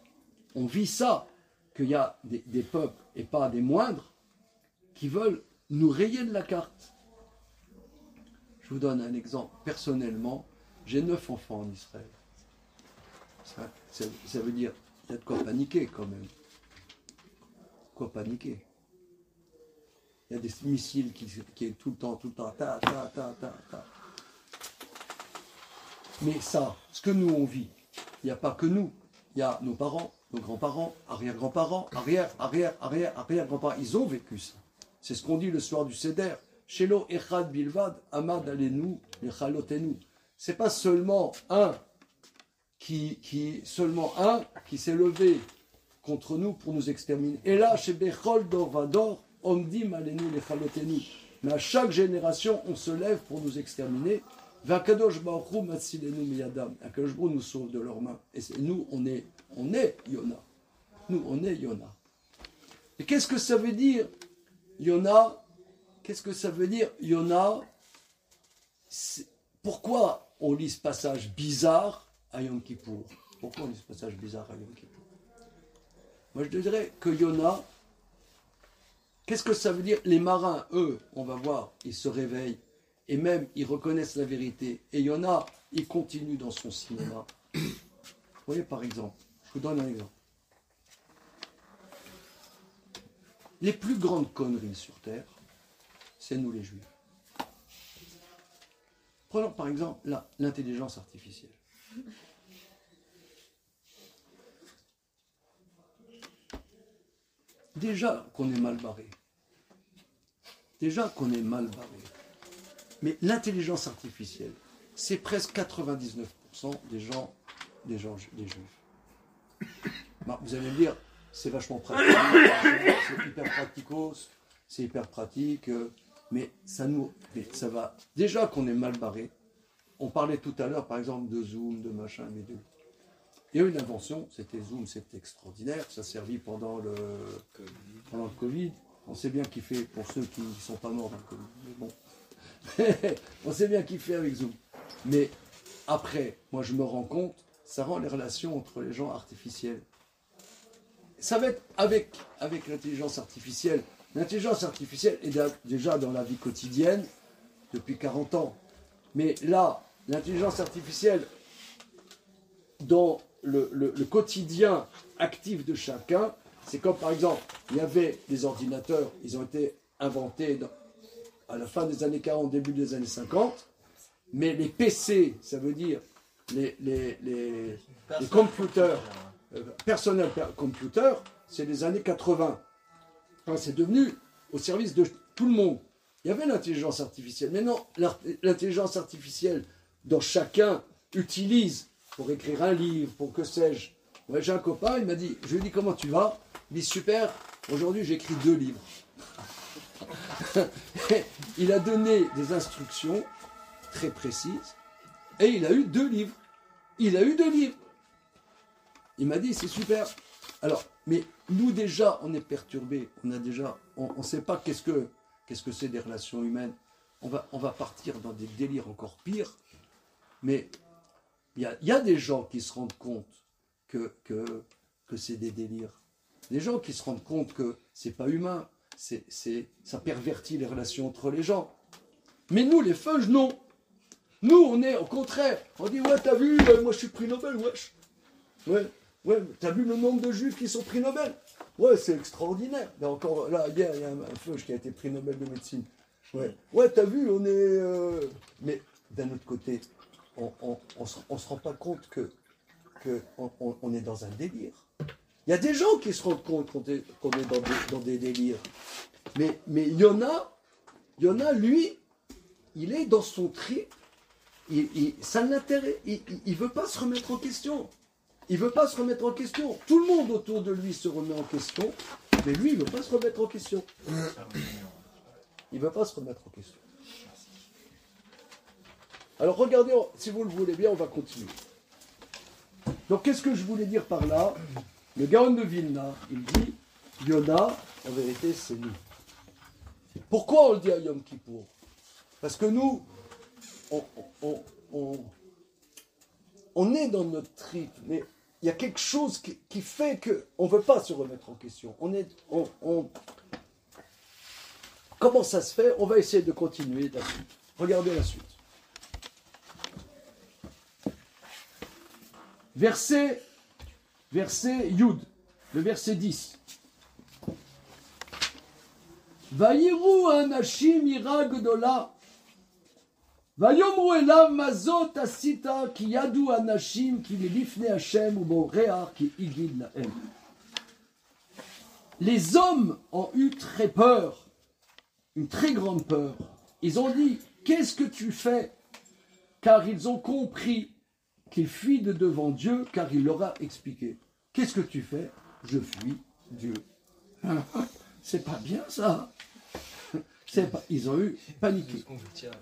On vit ça, qu'il y a des peuples, et pas des moindres, qui veulent nous rayer de la carte. Je vous donne un exemple. Personnellement, j'ai 9 enfants en Israël. Ça veut dire, il y a de quoi paniquer quand même. Quoi paniquer? Il y a des missiles qui est tout le temps, ta. Mais ça, ce que nous on vit, il n'y a pas que nous. Il y a nos parents, nos grands-parents, arrière-grands-parents, arrière-grands-parents. Ils ont vécu ça. C'est ce qu'on dit le soir du Seder. Shelo echad bilvad, amad alenu, lechalotenu. C'est pas seulement un qui s'est levé contre nous pour nous exterminer. Et là, chez Bechol Dor Vador, Omdim alenu lechalotenu. Mais à chaque génération, on se lève pour nous exterminer. Vakadosh Baruch Hu matsilenu miyadam. Akadosh Baruch Hu nous sauve de leurs mains. Et nous, on est Yona. Nous, on est Yona. Et qu'est-ce que ça veut dire, Yona? Qu'est-ce que ça veut dire, Yona? Pourquoi on lit ce passage bizarre à Yom Kippour? Pourquoi on lit ce passage bizarre à Yom Kippour? Moi, je te dirais que Yona, qu'est-ce que ça veut dire? Les marins, eux, on va voir, ils se réveillent et même ils reconnaissent la vérité. Et Yona, il continue dans son cinéma. Vous voyez, par exemple, je vous donne un exemple. Les plus grandes conneries sur Terre, c'est nous les Juifs. Prenons par exemple l'intelligence artificielle. Déjà qu'on est mal barré. Mais l'intelligence artificielle, c'est presque 99% des juifs. Bon, vous allez me dire, c'est vachement pratique, c'est hyper pratico, c'est hyper pratique, mais ça va. Déjà qu'on est mal barré, on parlait tout à l'heure par exemple de Zoom, de machin, mais de... Il y a eu une invention, c'était Zoom, c'était extraordinaire, ça a servi pendant le Covid. On sait bien qu'il fait, pour ceux qui ne sont pas morts dans le Covid, mais bon, on sait bien qu'il fait avec Zoom. Mais après, moi je me rends compte, ça rend les relations entre les gens artificielles. Ça va être avec l'intelligence artificielle. L'intelligence artificielle est déjà dans la vie quotidienne depuis 40 ans. Mais là, l'intelligence artificielle, dans le quotidien actif de chacun, c'est comme par exemple, il y avait des ordinateurs, ils ont été inventés à la fin des années 40, début des années 50, mais les PC, ça veut dire les computers, personnel computer, c'est les années 80. Enfin, c'est devenu au service de tout le monde. Il y avait l'intelligence artificielle. Mais non, l'intelligence artificielle, dont chacun utilise pour écrire un livre, pour que sais-je. Ouais, j'ai un copain, il m'a dit, je lui ai dit comment tu vas? Il dit super, aujourd'hui j'écris 2 livres. Il a donné des instructions très précises. Et il a eu 2 livres. Il a eu 2 livres. Il m'a dit, c'est super. Alors, mais nous déjà, on est perturbés. On ne sait pas qu'est-ce que c'est des relations humaines. On va partir dans des délires encore pires. Mais il y a des gens qui se rendent compte que c'est des délires. Des gens qui se rendent compte que c'est pas humain. Ça pervertit les relations entre les gens. Mais nous, les feuges, non. Nous, on est au contraire. On dit, ouais, t'as vu, moi je suis prix Nobel, wesh. Ouais, t'as vu le nombre de juifs qui sont prix Nobel? Ouais, c'est extraordinaire. Là, encore, là, hier, il y a un feuge qui a été prix Nobel de médecine. Ouais, t'as vu, on est... Mais d'un autre côté, on se rend pas compte qu'on est dans un délire. Il y a des gens qui se rendent compte qu'on est dans des délires. Mais il y en a, lui, il est dans son trip. Ça l'intéresse. Il veut pas se remettre en question. Il veut pas se remettre en question. Tout le monde autour de lui se remet en question, mais lui, il veut pas se remettre en question. Il veut pas se remettre en question. Alors regardez, si vous le voulez bien, on va continuer. Donc qu'est-ce que je voulais dire par là? Le Gaon de Vilna, il dit, Yona, en vérité, c'est nous. Pourquoi on le dit à Yom Kippour? Parce que nous, on est dans notre trip, mais il y a quelque chose qui fait qu'on ne veut pas se remettre en question. Comment ça se fait? On va essayer de continuer la suite. Regardez la suite. Verset Yud, le verset 10. Vayiru anashim ira gdola. Vayomru elav mazot asita ki yadu anashim ki lifne Hashem ou boreach ki igid lahem. Les hommes ont eu très peur, une très grande peur. Ils ont dit, qu'est-ce que tu fais? Car ils ont compris qu'ils fuient de devant Dieu, car il leur a expliqué. Qu'est-ce que tu fais? Je fuis Dieu. C'est pas bien ça. Ils ont eu paniqué.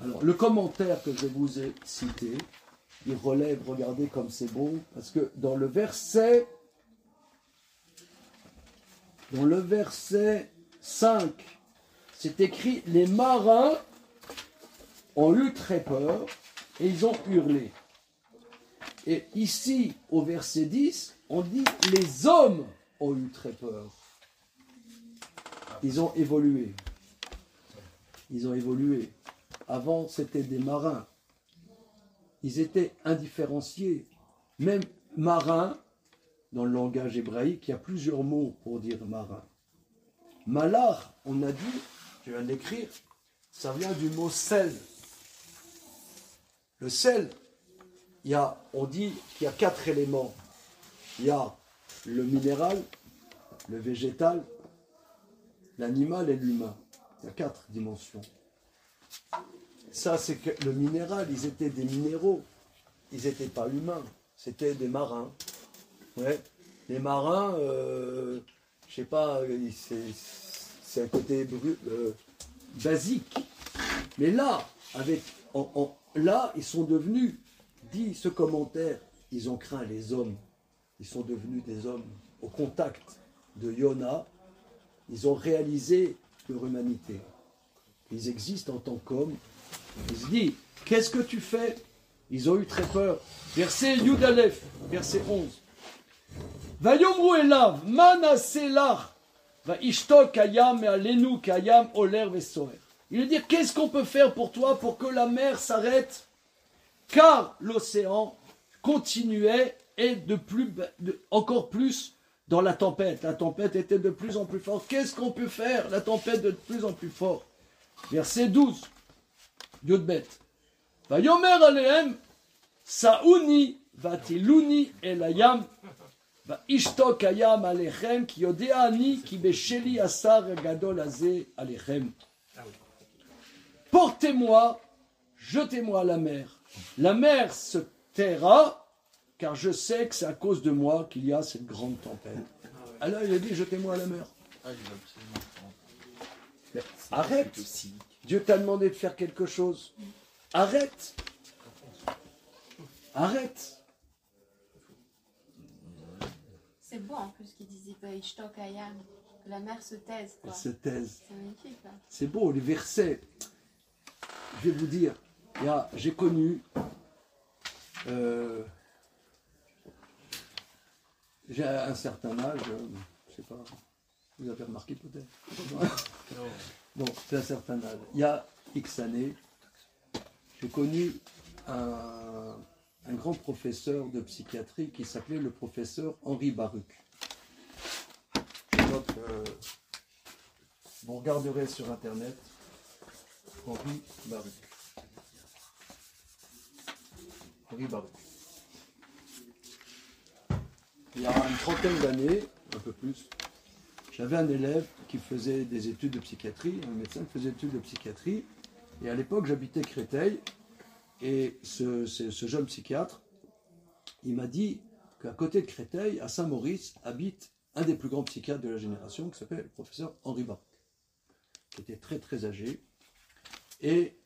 Alors, le commentaire que je vous ai cité, il relève, regardez comme c'est bon, parce que dans le verset 5, c'est écrit, les marins ont eu très peur et ils ont hurlé. Et ici, au verset 10, on dit, les hommes ont eu très peur. Ils ont évolué. Ils ont évolué. Avant, c'était des marins. Ils étaient indifférenciés. Même marin, dans le langage hébraïque, il y a plusieurs mots pour dire marin. Malach, on a dit, je viens de l'écrire, ça vient du mot sel. Le sel, on dit qu'il y a 4 éléments. Il y a le minéral, le végétal, l'animal et l'humain. Il y a 4 dimensions. Ça, c'est que le minéral, ils étaient des minéraux. Ils n'étaient pas humains. C'était des marins. Ouais. Les marins, je sais pas, c'est un côté basique. Mais là, là, ils sont devenus, dit ce commentaire, ils ont craint les hommes. Ils sont devenus des hommes au contact de Yona. Ils ont réalisé leur humanité. Ils existent en tant qu'hommes. Ils se disent, qu'est-ce que tu fais? Ils ont eu très peur. Verset Yud Aleph, verset 11. Vayomru elav, manaselach, va ishtok ayam me'alenu kayam oler vesoer. Il veut dire, qu'est-ce qu'on peut faire pour toi pour que la mer s'arrête? Car l'océan continuait et encore plus dans la tempête. La tempête était de plus en plus forte. Qu'est-ce qu'on peut faire? La tempête de plus en plus forte. Verset 12. Yudbet. Vayomer alehem, saouni vatiluni elayam, va ishtok ayam alechem, ki yodea ani, ki besheli asar gadol azeh alechem. Portez-moi, jetez-moi à la mer. La mer se taira, car je sais que c'est à cause de moi qu'il y a cette grande tempête. Alors il a dit, jetez-moi à la mer. Mais arrête. Dieu t'a demandé de faire quelque chose. Arrête. Arrête. C'est beau en plus qu'ils disent Ishtok Ayam, que la mère se taise. Elle Quoi. se taise. C'est magnifique. Là. C'est beau, les versets. Je vais vous dire, j'ai connu, j'ai un certain âge, je sais pas, vous avez remarqué peut-être. Bon, c'est un certain âge. Il y a X années, j'ai connu un grand professeur de psychiatrie qui s'appelait le professeur Henri Baruch. Vous regarderez sur internet Henri Baruch. Henri Baruch. Il y a une trentaine d'années, un peu plus, j'avais un élève qui faisait des études de psychiatrie, un médecin qui faisait des études de psychiatrie, et à l'époque j'habitais Créteil, et ce jeune psychiatre, il m'a dit qu'à côté de Créteil, à Saint-Maurice, habite un des plus grands psychiatres de la génération, qui s'appelle le professeur Henri Baruch, qui était très très âgé. Et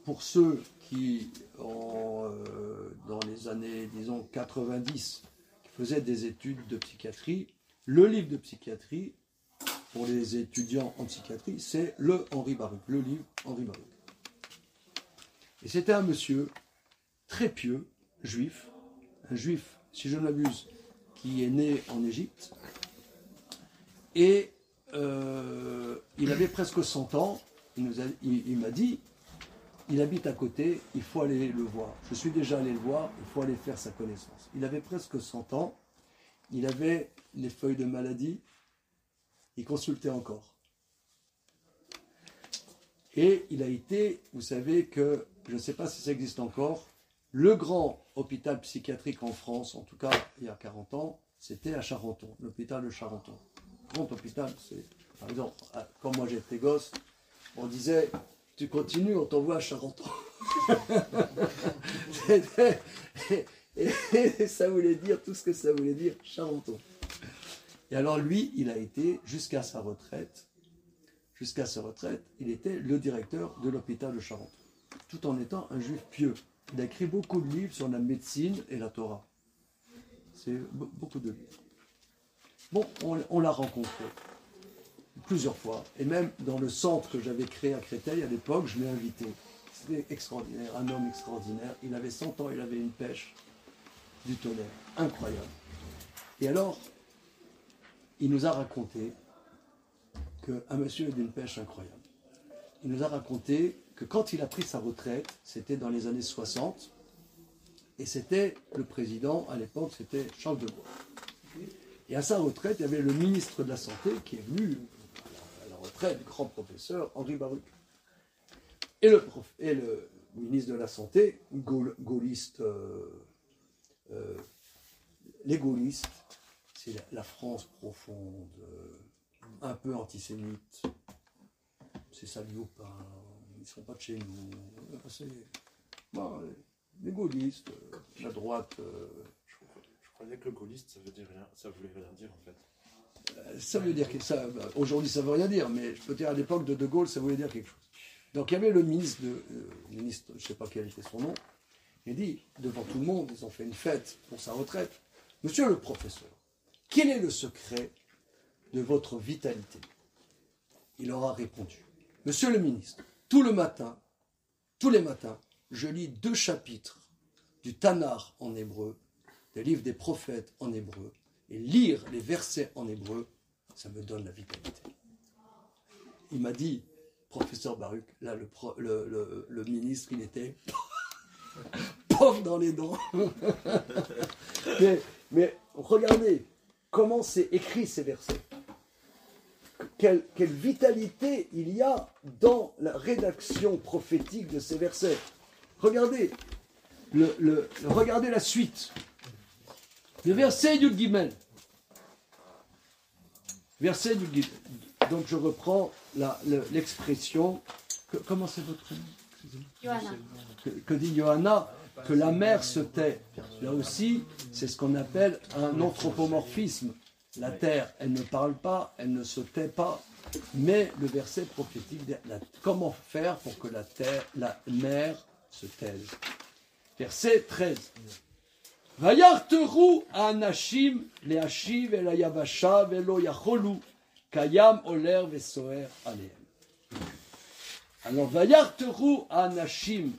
pour ceux qui, dans les années, disons, 90, qui faisaient des études de psychiatrie, le livre de psychiatrie, pour les étudiants en psychiatrie, c'est le Henri Baruch, le livre Henri Baruch. Et c'était un monsieur très pieux, juif, un juif, si je ne m'abuse, qui est né en Égypte, et il avait presque 100 ans, il m'a dit, il habite à côté, il faut aller le voir. Je suis déjà allé le voir, il faut aller faire sa connaissance. Il avait presque 100 ans, il avait les feuilles de maladie, il consultait encore. Et il a été, vous savez que, je ne sais pas si ça existe encore, le grand hôpital psychiatrique en France, en tout cas il y a 40 ans, c'était à Charenton, l'hôpital de Charenton. Grand hôpital, c'est, par exemple, quand moi j'étais gosse, on disait, tu continues, on t'envoie à Charenton. et ça voulait dire tout ce que ça voulait dire, Charenton. Et alors lui, il a été, jusqu'à sa retraite, il était le directeur de l'hôpital de Charenton, tout en étant un juif pieux. Il a écrit beaucoup de livres sur la médecine et la Torah. C'est beaucoup de livres. Bon, on l'a rencontré plusieurs fois. Et même dans le centre que j'avais créé à Créteil, à l'époque, je l'ai invité. C'était extraordinaire, un homme extraordinaire. Il avait 100 ans, il avait une pêche du tonnerre. Incroyable. Et alors, il nous a raconté qu'un monsieur est d'une pêche incroyable. Il nous a raconté que quand il a pris sa retraite, c'était dans les années 60, et c'était le président, à l'époque, c'était Charles de Gaulle. Et à sa retraite, il y avait le ministre de la Santé qui est venu à la retraite du grand professeur Henri Baruch. Et le ministre de la Santé, gaulliste, les gaullistes, c'est la France profonde, un peu antisémite, c'est salopard, ils ne seront pas de chez nous. Les gaullistes, la droite. Je croyais que le gaulliste, ça veut dire rien, ça voulait rien dire en fait. Ça veut dire que ça. Aujourd'hui, ça ne veut rien dire, mais je peux dire à l'époque de Gaulle, ça voulait dire quelque chose. Donc il y avait le ministre, je ne sais pas quel était son nom, il dit, devant tout le monde, ils ont fait une fête pour sa retraite. Monsieur le professeur, quel est le secret de votre vitalité? Il aura répondu. Monsieur le ministre, tous les matins, je lis 2 chapitres du Tanakh en hébreu, des livres des prophètes en hébreu, et lire les versets en hébreu, ça me donne la vitalité. Il m'a dit, professeur Baruch, là le ministre, il était pauvre dans les dents. mais regardez comment c'est écrit ces versets. Quelle vitalité il y a dans la rédaction prophétique de ces versets. Regardez, regardez la suite. Le verset du Gimel. Verset du Gimel. Donc je reprends l'expression. Comment c'est votre prénom? Johanna. Que dit Johanna? Que la mère se tait. Là aussi, c'est ce qu'on appelle un anthropomorphisme. La terre, elle ne parle pas, elle ne se tait pas. Mais le verset prophétique, comment faire pour que la mère se taise? Verset 13. Vayarteru anashim leashiv el hayavasha velo yacholu kayam oler vesoer alehem. Alors, Vayarteru anashim,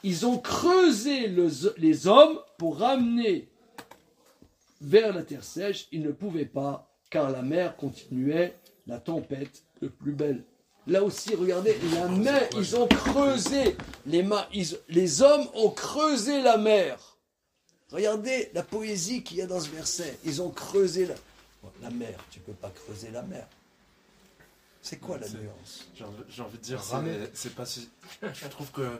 ils ont creusé les hommes pour ramener vers la terre sèche. Ils ne pouvaient pas, car la mer continuait la tempête le plus belle. Là aussi, regardez, la mer, ils ont creusé, les hommes ont creusé la mer. Regardez la poésie qu'il y a dans ce verset. Ils ont creusé la mer. Tu ne peux pas creuser la mer. C'est quoi la nuance? J'ai envie de dire, c'est pas si. Je trouve que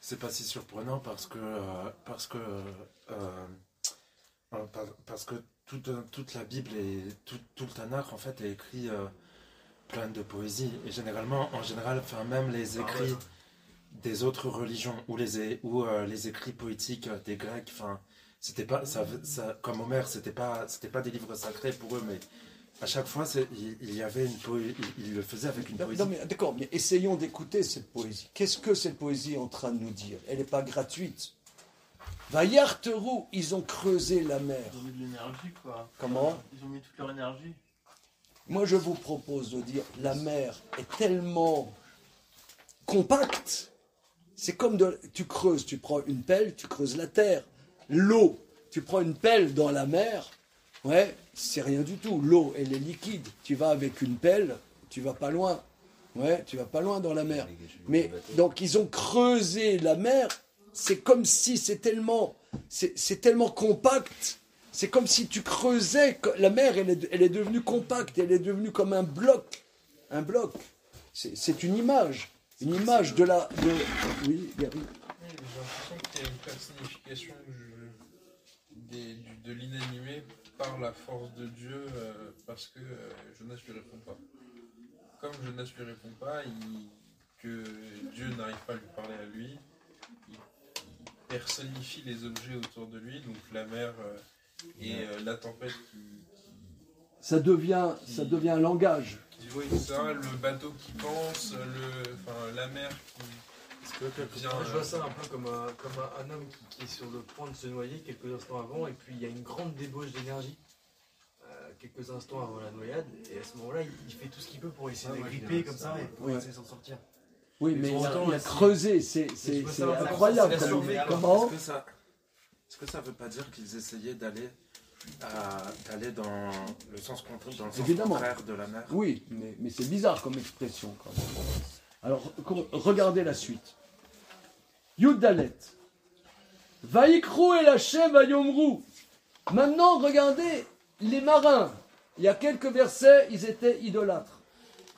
c'est pas si surprenant parce que toute la Bible et tout le Tanakh en fait est écrit plein de poésie et en général, même les écrits des autres religions ou les écrits poétiques des Grecs, c'était pas ça, comme Homère, c'était pas des livres sacrés pour eux, mais à chaque fois, il y avait il le faisait avec une poésie. Non, mais d'accord, mais essayons d'écouter cette poésie. Qu'est-ce que cette poésie est en train de nous dire? Elle n'est pas gratuite. Vayarteru, ils ont creusé la mer. Ils ont mis de l'énergie, quoi. Comment? Ils ont mis toute leur énergie. Moi, je vous propose de dire, la mer est tellement compacte. C'est comme tu creuses, tu prends une pelle, tu creuses la terre. L'eau, tu prends une pelle dans la mer. Ouais, c'est rien du tout. L'eau, elle est liquide. Tu vas avec une pelle, tu vas pas loin. Ouais, tu vas pas loin dans la mer. Mais donc ils ont creusé la mer. C'est comme si c'est tellement compact. C'est comme si tu creusais. La mer, elle est devenue compacte. Elle est devenue comme un bloc. Un bloc. C'est une image. Une image de la. Oui, Gary. J'ai l'impression qu'il y a une personnification de l'inanimé par la force de Dieu parce que Jonas lui répond pas. Comme Jonas lui répond pas, que Dieu n'arrive pas à lui parler à lui, il personnifie les objets autour de lui, donc la mer et la tempête ça devient un langage. Oui, ça, le bateau qui pense, la mer qui... Moi, je vois ça un peu comme un homme qui est sur le point de se noyer quelques instants avant, et puis il y a une grande débauche d'énergie quelques instants avant la noyade, et à ce moment-là, il fait tout ce qu'il peut pour essayer de gripper comme ça et pour essayer de s'en sortir. Oui, mais il a creusé, c'est incroyable. Comment? Est-ce que ça veut pas dire qu'ils essayaient d'aller dans le sens contraire de la mer? Oui, mais c'est bizarre comme expression quand même. Alors, regardez la suite. Yudalet. Vaikrou el Hashem vayomru. Maintenant, regardez les marins. Il y a quelques versets, ils étaient idolâtres.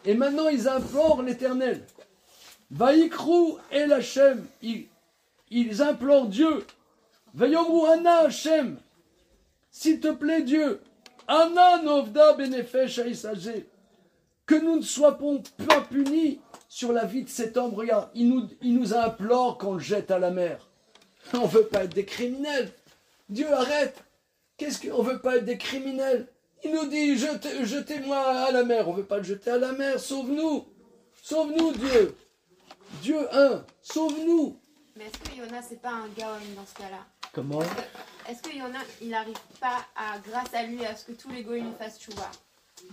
Et maintenant, ils implorent l'Éternel. Vaikrou el Hashem. Ils implorent Dieu. Vayomru Anna Hashem. S'il te plaît, Dieu. Anna novda benefesh haïsagé. Que nous ne soyons pas punis sur la vie de cet homme. Regarde, il nous implore qu'on le jette à la mer. On ne veut pas être des criminels. Dieu, arrête. On ne veut pas être des criminels. Il nous dit, jetez-moi à la mer. On ne veut pas le jeter à la mer. Sauve-nous. Sauve-nous, Dieu. Dieu, sauve-nous. Mais est-ce que Yona, c'est pas un gaon dans ce cas-là? Comment? Est-ce que Yona, il n'arrive pas, grâce à lui, à ce que tous les goïms fassent tchouva?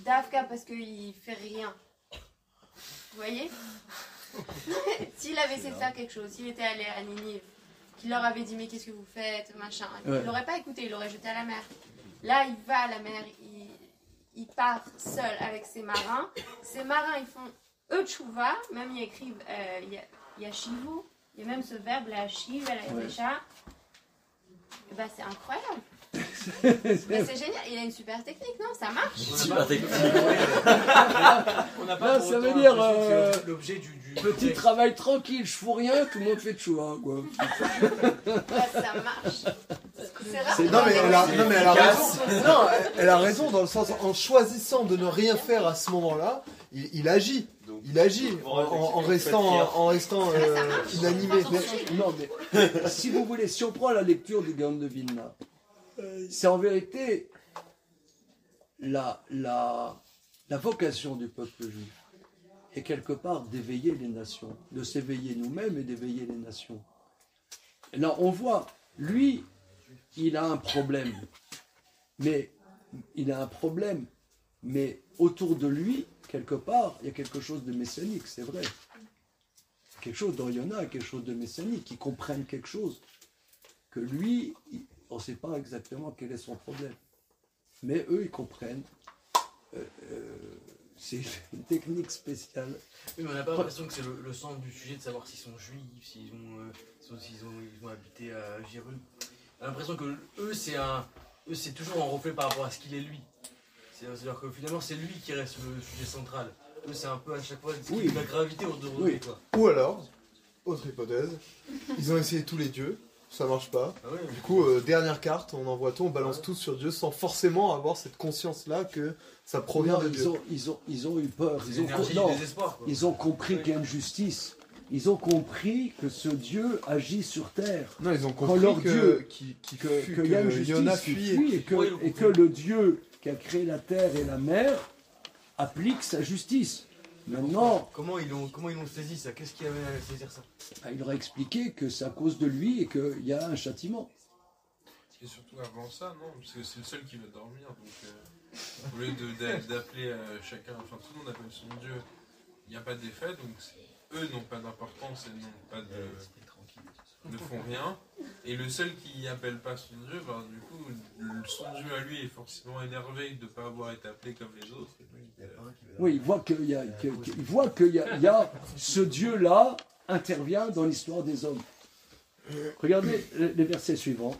Dafka parce qu'il fait rien. Vous voyez? S'il avait essayé de faire quelque chose, s'il était allé à Ninive, qu'il leur avait dit mais qu'est-ce que vous faites, machin, il l'aurait pas écouté, il l'aurait jeté à la mer. Là, il va à la mer, il part seul avec ses marins. Ces marins, ils font eux tchouva, même ils écrivent yashivu, il y a même ce verbe la shiv, la yasha. Bah c'est incroyable. Mais c'est génial, il a une super technique, non? Ça marche? Super technique. Là, ça veut dire l'objet du petit travail tranquille, je fous rien, tout le monde fait tchouva, quoi. Ça marche. C'est rare. Non mais elle a raison. Non, elle a raison dans le sens en choisissant de ne rien faire à ce moment-là, il agit. Il agit en restant inanimé. Non, mais si vous voulez, si on prend la lecture du Gaon de Vilna, c'est en vérité la vocation du peuple juif est quelque part d'éveiller les nations, de s'éveiller nous-mêmes et d'éveiller les nations. là, on voit, lui, il a un problème. Mais autour de lui, quelque part, il y a quelque chose de messianique, c'est vrai. Quelque chose dans Yona, quelque chose de messianique, qui comprennent quelque chose. Que lui, on ne sait pas exactement quel est son problème. Mais eux, ils comprennent. C'est une technique spéciale. Oui, mais on n'a pas l'impression que c'est le centre du sujet de savoir s'ils sont juifs, s'ils ont habité à Jérusalem. On a l'impression que eux, c'est toujours un reflet par rapport à ce qu'il est lui. C'est-à-dire que finalement, c'est lui qui reste le sujet central. Eux, c'est un peu à chaque fois la gravité autour de eux. Quoi. Ou alors, autre hypothèse, ils ont essayé tous les dieux, ça marche pas. Ah ouais, du coup, dernière carte, on envoie tout, on balance tout sur Dieu sans forcément avoir cette conscience-là que ça provient de Dieu. Ils ont eu peur. Ils ont compris qu'il y a une justice. Ils ont compris que ce Dieu agit sur terre. Non, ils ont compris qu'il y a une justice qui fuit et que le Dieu qui a créé la terre et la mer applique sa justice. Maintenant, comment ils l'ont saisi ça? Qu'est-ce qui avait à saisir ça? Il leur a expliqué que c'est à cause de lui et qu'il y a un châtiment. Et surtout avant ça, non, parce que c'est le seul qui veut dormir, donc au lieu d'appeler chacun, enfin tout le monde appelle son Dieu, il n'y a pas d'effet, donc eux n'ont pas d'importance et ne font rien. Et le seul qui n'appelle pas son Dieu, ben, du coup, son Dieu à lui est forcément énervé de ne pas avoir été appelé comme les autres. Oui, il voit qu'il y a ce Dieu-là intervient dans l'histoire des hommes. Regardez les versets suivants.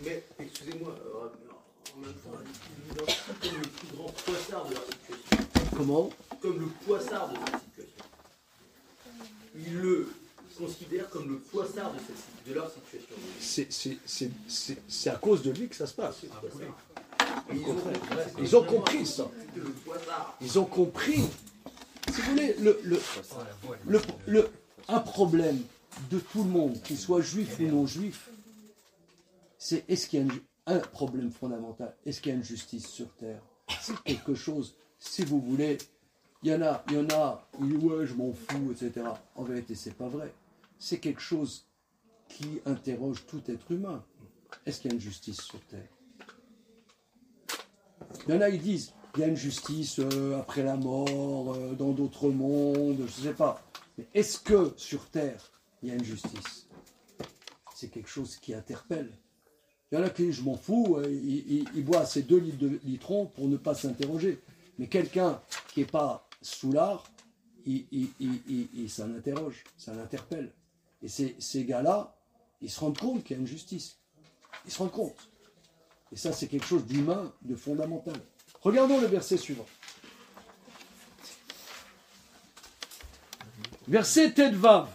Mais, excusez-moi, en même temps, il est comme le plus grand poissard de leur situation. Comment? Comme le poissard de leur situation. Il le considère comme le poissard de leur situation. C'est à cause de lui que ça se passe. Ils ont compris ça. Ils ont compris. Si vous voulez, un problème de tout le monde, qu'il soit juif ou non juif, c'est est-ce qu'il y a un problème fondamental? Est-ce qu'il y a une justice sur terre? C'est quelque chose, si vous voulez, il y en a, ils disent ouais, je m'en fous, etc. En vérité, c'est pas vrai. C'est quelque chose qui interroge tout être humain. Est-ce qu'il y a une justice sur terre? Il y en a, ils disent, il y a une justice après la mort, dans d'autres mondes, je ne sais pas. Mais est-ce que sur terre, il y a une justice? C'est quelque chose qui interpelle. Il y en a qui disent, je m'en fous, il boit ses 2 litres de litron pour ne pas s'interroger. Mais quelqu'un qui n'est pas soulard, ça l'interroge, ça l'interpelle. Et ces gars-là, ils se rendent compte qu'il y a une justice. Ils se rendent compte. Et ça, c'est quelque chose d'humain, de fondamental. Regardons le verset suivant. Verset Tedvav.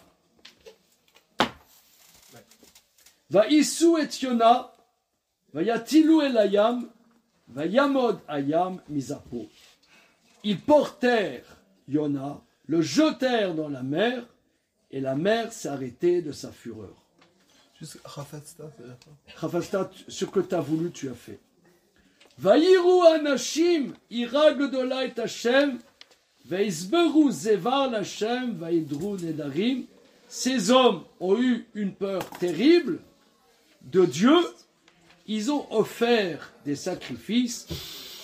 Vaïsou et Yona, Vayatilou el Ayam, Vayamod Ayam Misapo. Ils portèrent Yona, le jetèrent dans la mer, et la mer s'est arrêtée de sa fureur. Juste Rafasta, Rafasta, ce que tu as voulu, tu as fait. Vayiru anashim, ira gdola et Hashem, veisberu zevar Hashem, vaidru nedarim. Ces hommes ont eu une peur terrible de Dieu. Ils ont offert des sacrifices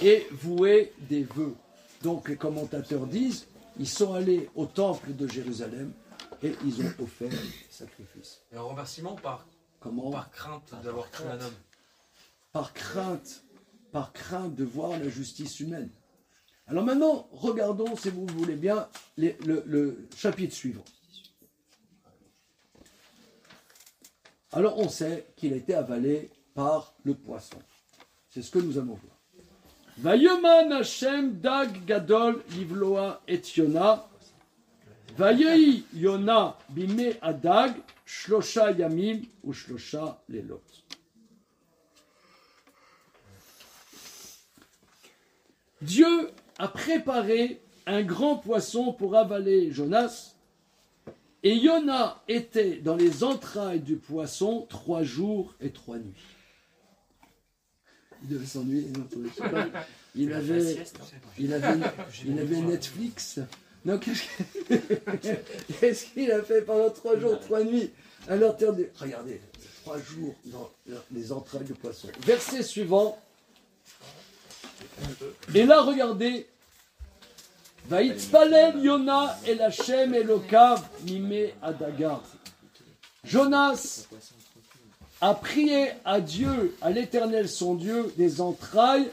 et voué des vœux. Donc les commentateurs disent, ils sont allés au temple de Jérusalem et ils ont offert des sacrifices. Et en remerciement par crainte d'avoir tué un homme. Par crainte de voir la justice humaine. Alors maintenant, regardons, si vous voulez bien, le chapitre suivant. Alors on sait qu'il a été avalé par le poisson. C'est ce que nous allons voir. Vayeman Hashem dag gadol livloa et Yona. Vayei Yona bime adag shlosha yamim ou shlosha lelot. Dieu a préparé un grand poisson pour avaler Jonas, et Yona était dans les entrailles du poisson 3 jours et 3 nuits. Il devait s'ennuyer, il avait Netflix. Non, qu'est-ce qu'il a fait pendant 3 jours, 3 nuits? à l'intérieur des... Regardez, 3 jours dans les entrailles du poisson. Verset suivant. Et là, regardez. Vaïtzpalel Yona el Hashem Elokav mime adaga. Jonas a prié à Dieu, à l'Éternel son Dieu, des entrailles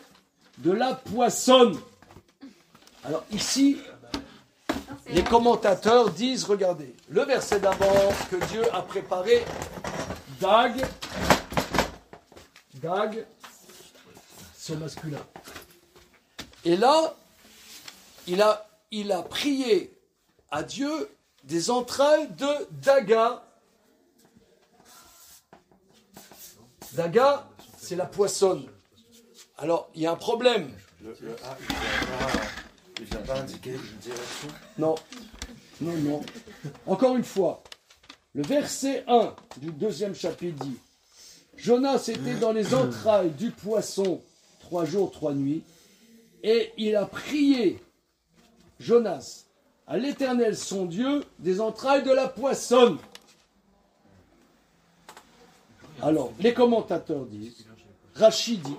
de la poissonne. Alors ici, les commentateurs disent, regardez, le verset d'avant, que Dieu a préparé Dag, c'est au masculin. Et là, il a prié à Dieu des entrailles de Daga. Daga, c'est la poissonne. Alors, il y a un problème. Il vient pas indiquer une direction. Non. Encore une fois, le verset 1 du 2e chapitre dit Jonas était dans les entrailles du poisson 3 jours, 3 nuits, et il a prié, Jonas, à l'Éternel son Dieu, des entrailles de la poissonne. Alors, les commentateurs disent, Rashi dit,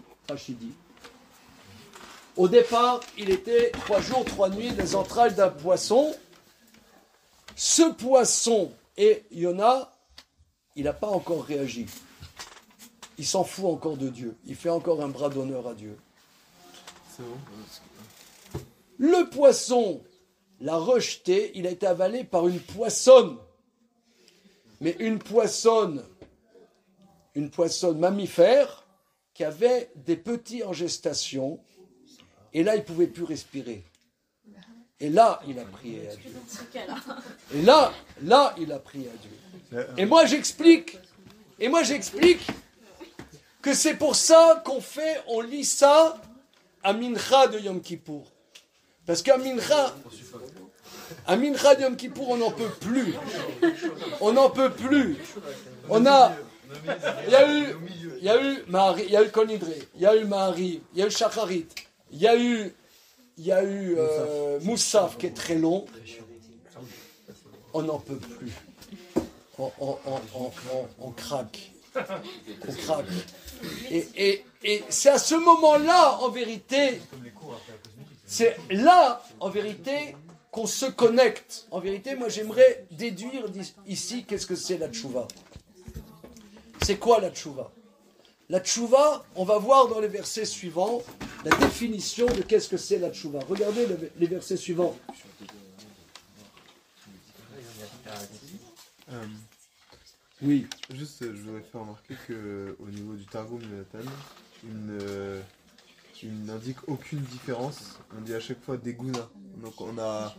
au départ, il était 3 jours, 3 nuits, les entrailles d'un poisson. Ce poisson et Yona, il n'a pas encore réagi. Il s'en fout encore de Dieu. Il fait encore un bras d'honneur à Dieu. Le poisson l'a rejeté, il a été avalé par une poissonne. Mais une poissonne mammifère qui avait des petits en gestation. Et là, il ne pouvait plus respirer. Et là, il a prié à Dieu. Et là, il a prié à Dieu. Et moi, j'explique que c'est pour ça on lit ça à Mincha de Yom Kippour. Parce qu'à Mincha de Yom Kippour, on n'en peut plus. Il y a eu Kol Nidre, il y a eu Mahariv, il y a eu Shacharit, il y a eu Moussaf qui est très long. On n'en peut plus. On craque. Et c'est à ce moment-là, en vérité, qu'on se connecte. En vérité, moi j'aimerais déduire ici qu'est-ce que c'est la tchouva. C'est quoi la tchouva? La tchouva, on va voir dans les versets suivants la définition de qu'est-ce que c'est la tchouva. Regardez les versets suivants. Oui. Juste, je voudrais faire remarquer qu'au niveau du Targum Nathan, il n'indique aucune différence. On dit à chaque fois des guna. Donc on n'a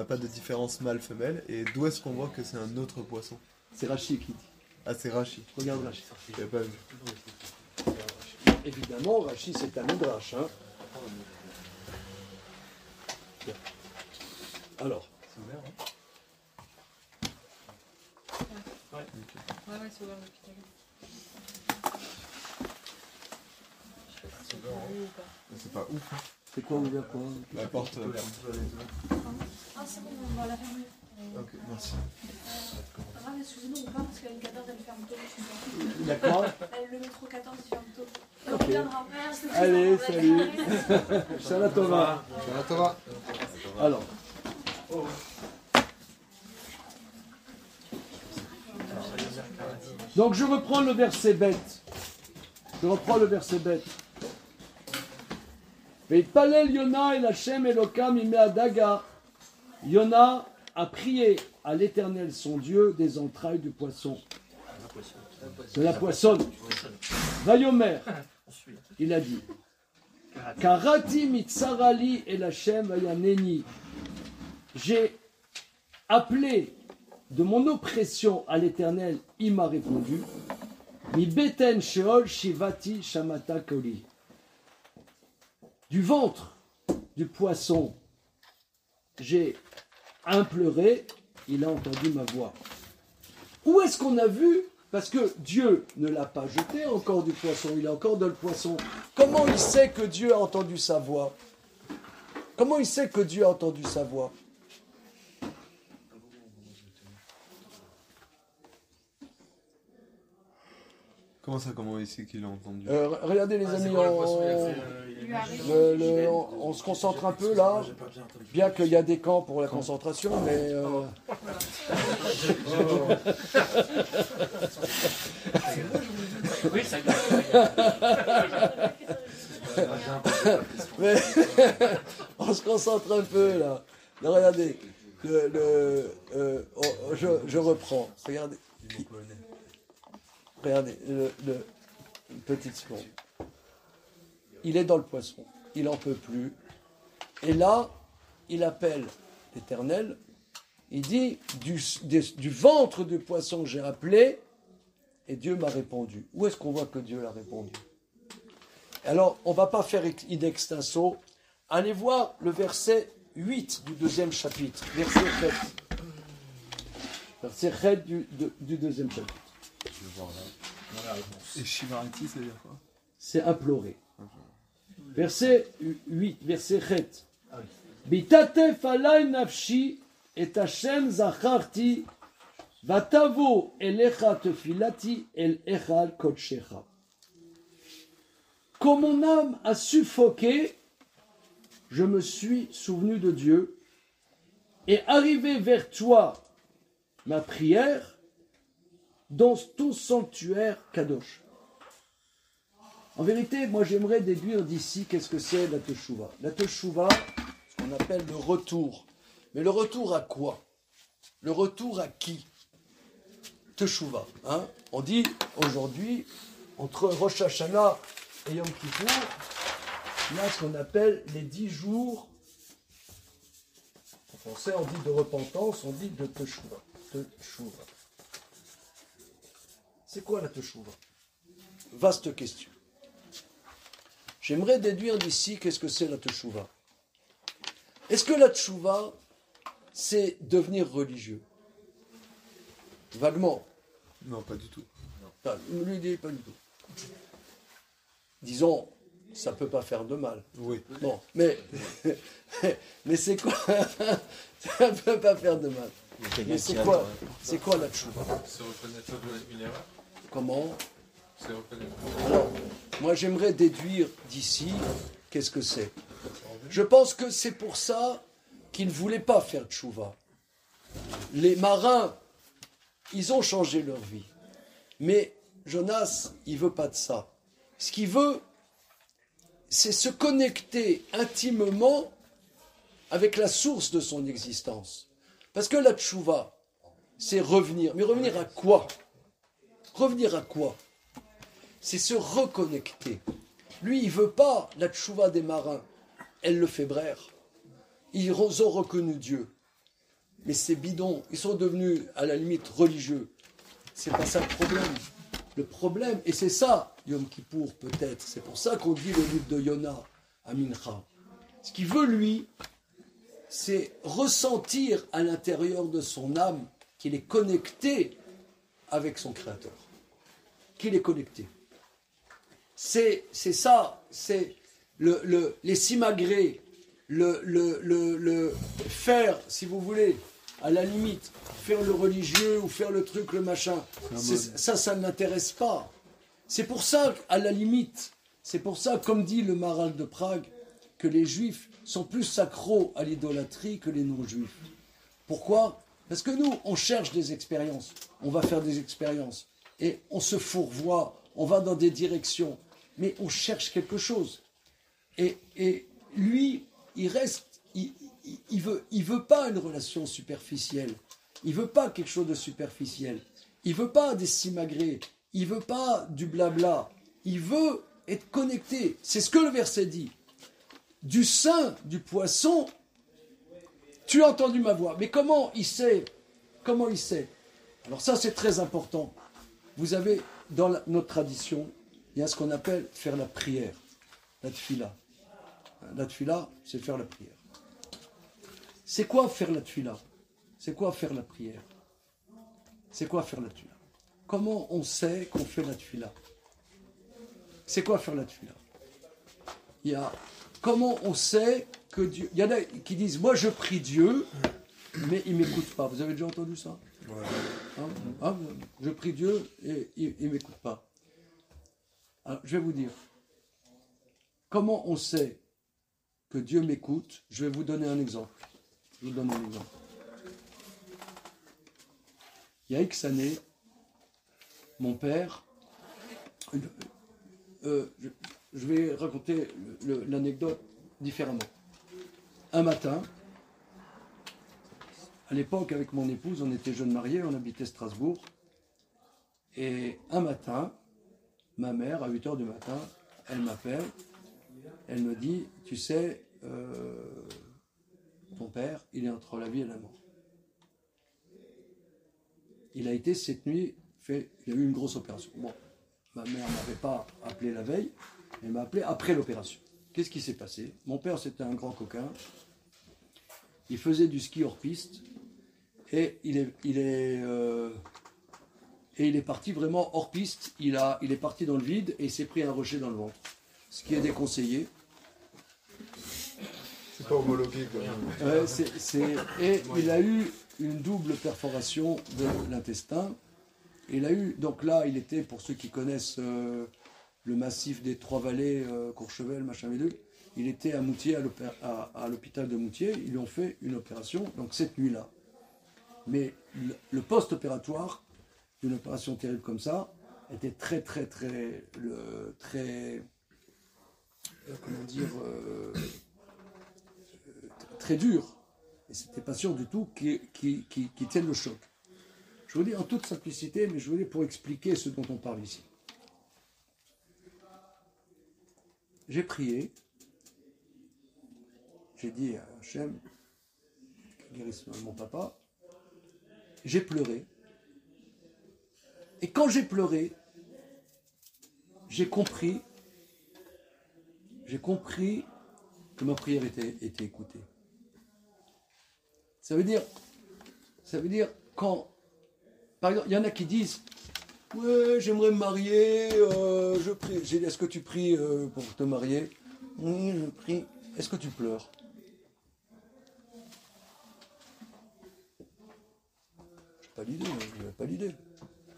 pas de différence mâle-femelle. Et d'où est-ce qu'on voit que c'est un autre poisson? C'est Rashi qui dit. Ah, c'est Rashi. Regarde Rashi. Je n'avais pas vu. Évidemment, Rashi, c'est un midrash. Hein. Alors. C'est ouvert, hein? Ouais, c'est ouvert depuis tout à l'heure. C'est pas ouf. Hein. C'est quoi ouvert quoi? La porte. Ah, c'est bon, on va la fermer. Ok, merci. Ah, excusez-nous, on part parce que la ligne 14 elle ferme tôt. D'accord. Le métro 14 il ferme tôt. Ok. On reviendra. Allez, salut. Shalom Tova. Shalom Tova. Alors. Donc je reprends le verset bête. Veitpalel Yona el Hashem Elokam imea daga. Yona a prié à l'Éternel son Dieu des entrailles du poisson. De la poissonne. Vayomer, il a dit Karati mitzarali el Hashem vayaneni. J'ai appelé de mon oppression à l'Éternel, il m'a répondu. Mi beten sheol shivati shamata koli. Du ventre du poisson, j'ai imploré, il a entendu ma voix. Où est-ce qu'on a vu? Parce que Dieu ne l'a pas jeté encore du poisson, il est encore dans le poisson. Comment il sait que Dieu a entendu sa voix? Comment il sait que Dieu a entendu sa voix? Comment ça, comment il sait qu'il a entendu? Regardez les amis, on se concentre un peu là, bien qu'il y a des camps pour la concentration, mais... Oui, ça mais on se concentre un peu là. Non, regardez, je reprends. Regardez. Regardez, une petite seconde. Il est dans le poisson, il n'en peut plus. Et là, il appelle l'Éternel, il dit, du ventre du poisson j'ai appelé, et Dieu m'a répondu. Où est-ce qu'on voit que Dieu l'a répondu? Alors, on ne va pas faire in extenso. Allez voir le verset 8 du 2e chapitre. Verset 7. Verset 7 du 2e chapitre. Je vais voir là. Et Shivariti, ça veut dire quoi? C'est implorer. Verset 8, verset 7. Bitatef alay nafshi et Hashem zacharti vatavo elecha tefilati el echal kodshecha. Quand mon âme a suffoqué, je me suis souvenu de Dieu et arrivé vers toi, ma prière, dans ton sanctuaire Kadosh. En vérité, moi j'aimerais déduire d'ici qu'est-ce que c'est la Teshuvah. La Teshuvah, ce qu'on appelle le retour. Mais le retour à quoi? Le retour à qui? Teshuvah. Hein? On dit aujourd'hui, entre Rosh Hashanah et Yom Kippour, il y a ce qu'on appelle les 10 jours. En français, on dit de repentance, on dit de Teshuvah. Teshuvah. C'est quoi la Teshuvah? Vaste question. J'aimerais déduire d'ici qu'est-ce que c'est la Teshuvah. Est-ce que la Teshuvah, c'est devenir religieux? Vaguement. Non, pas du tout. Non, lui dit pas du tout. Disons, ça peut pas faire de mal. Oui. Bon, mais c'est quoi? Ça peut pas faire de mal. Mais c'est quoi la Teshuvah? C'est reconnaître une erreur. Comment? C'est reconnaître. Alors, moi j'aimerais déduire d'ici qu'est-ce que c'est. Je pense que c'est pour ça qu'ils ne voulaient pas faire Teshuvah. Les marins, ils ont changé leur vie. Mais Jonas, il veut pas de ça. Ce qu'il veut, c'est se connecter intimement avec la source de son existence. Parce que la Teshuvah, c'est revenir. Mais revenir à quoi? Revenir à quoi? C'est se reconnecter. Lui, il veut pas la Teshuvah des marins. Elle le fait braire. Ils ont reconnu Dieu. Mais c'est bidon. Ils sont devenus, à la limite, religieux. C'est pas ça le problème. Le problème, et c'est ça, Yom Kippour peut-être, c'est pour ça qu'on dit le livre de Yona à Mincha. Ce qu'il veut, lui, c'est ressentir à l'intérieur de son âme qu'il est connecté avec son Créateur. Qu'il est connecté. C'est ça, c'est les simagrées, le faire, si vous voulez, à la limite, faire le religieux ou faire le truc, le machin, ça ne m'intéresse pas. C'est pour ça, à la limite, c'est pour ça, comme dit le Maharal de Prague, que les juifs sont plus sacros à l'idolâtrie que les non-juifs. Pourquoi? Parce que nous, on cherche des expériences, on va faire des expériences, et on se fourvoie, on va dans des directions, mais on cherche quelque chose. Et lui, il reste, il veut pas une relation superficielle, il veut pas quelque chose de superficiel, il veut pas des simagrées, il veut pas du blabla, il veut être connecté. C'est ce que le verset dit. Du sein du poisson, tu as entendu ma voix. Mais comment il sait? Comment il sait? Alors ça, c'est très important. Vous avez, dans notre tradition, il y a ce qu'on appelle faire la prière, la tfila. La tfila, c'est faire la prière. C'est quoi faire la tfila? C'est quoi faire la prière? C'est quoi faire la tfila? Comment on sait qu'on fait la tfila? C'est quoi faire la tfila? Il y a comment on sait que Dieu... Il y en a qui disent, moi je prie Dieu, mais il ne m'écoute pas. Vous avez déjà entendu ça? Ouais. Je prie Dieu et il ne m'écoute pas. Alors, je vais vous dire, comment on sait que Dieu m'écoute? Je vais vous donner un exemple. Je vous donne un exemple. Il y a X années, mon père, je vais raconter l'anecdote différemment. Un matin, à l'époque, avec mon épouse, on était jeunes mariés, on habitait Strasbourg. Et un matin, ma mère, à 8h du matin, elle m'appelle, elle me dit, tu sais, ton père, il est entre la vie et la mort. Il a été cette nuit, il y a eu une grosse opération. Bon, ma mère ne m'avait pas appelé la veille, elle m'a appelé après l'opération. Qu'est-ce qui s'est passé? Mon père, c'était un grand coquin. Il faisait du ski hors piste et il est parti vraiment hors piste. Il est parti dans le vide et il s'est pris un rocher dans le ventre. Ce qui est déconseillé. C'est pas homologué quand même. Et il a eu une double perforation de l'intestin. Il a eu, donc là, il était, pour ceux qui connaissent le massif des Trois-Vallées, Courchevel, machin et deux, il était à Moutier, à l'hôpital de Moutier. Ils lui ont fait une opération, donc cette nuit-là. Mais le post-opératoire d'une opération terrible comme ça était très très dur. Et c'était pas sûr du tout qu'il tienne le choc. Je vous dis en toute simplicité, mais je vous dis pour expliquer ce dont on parle ici. J'ai prié, j'ai dit à Hachem, guérisse mon papa, j'ai pleuré. Et quand j'ai pleuré, j'ai compris que ma prière était écoutée. Ça veut dire quand, par exemple, il y en a qui disent, ouais, j'aimerais me marier, je prie. J'ai dit, est-ce que tu pries pour te marier? Oui, je prie. Est-ce que tu pleures? Je n'ai pas l'idée.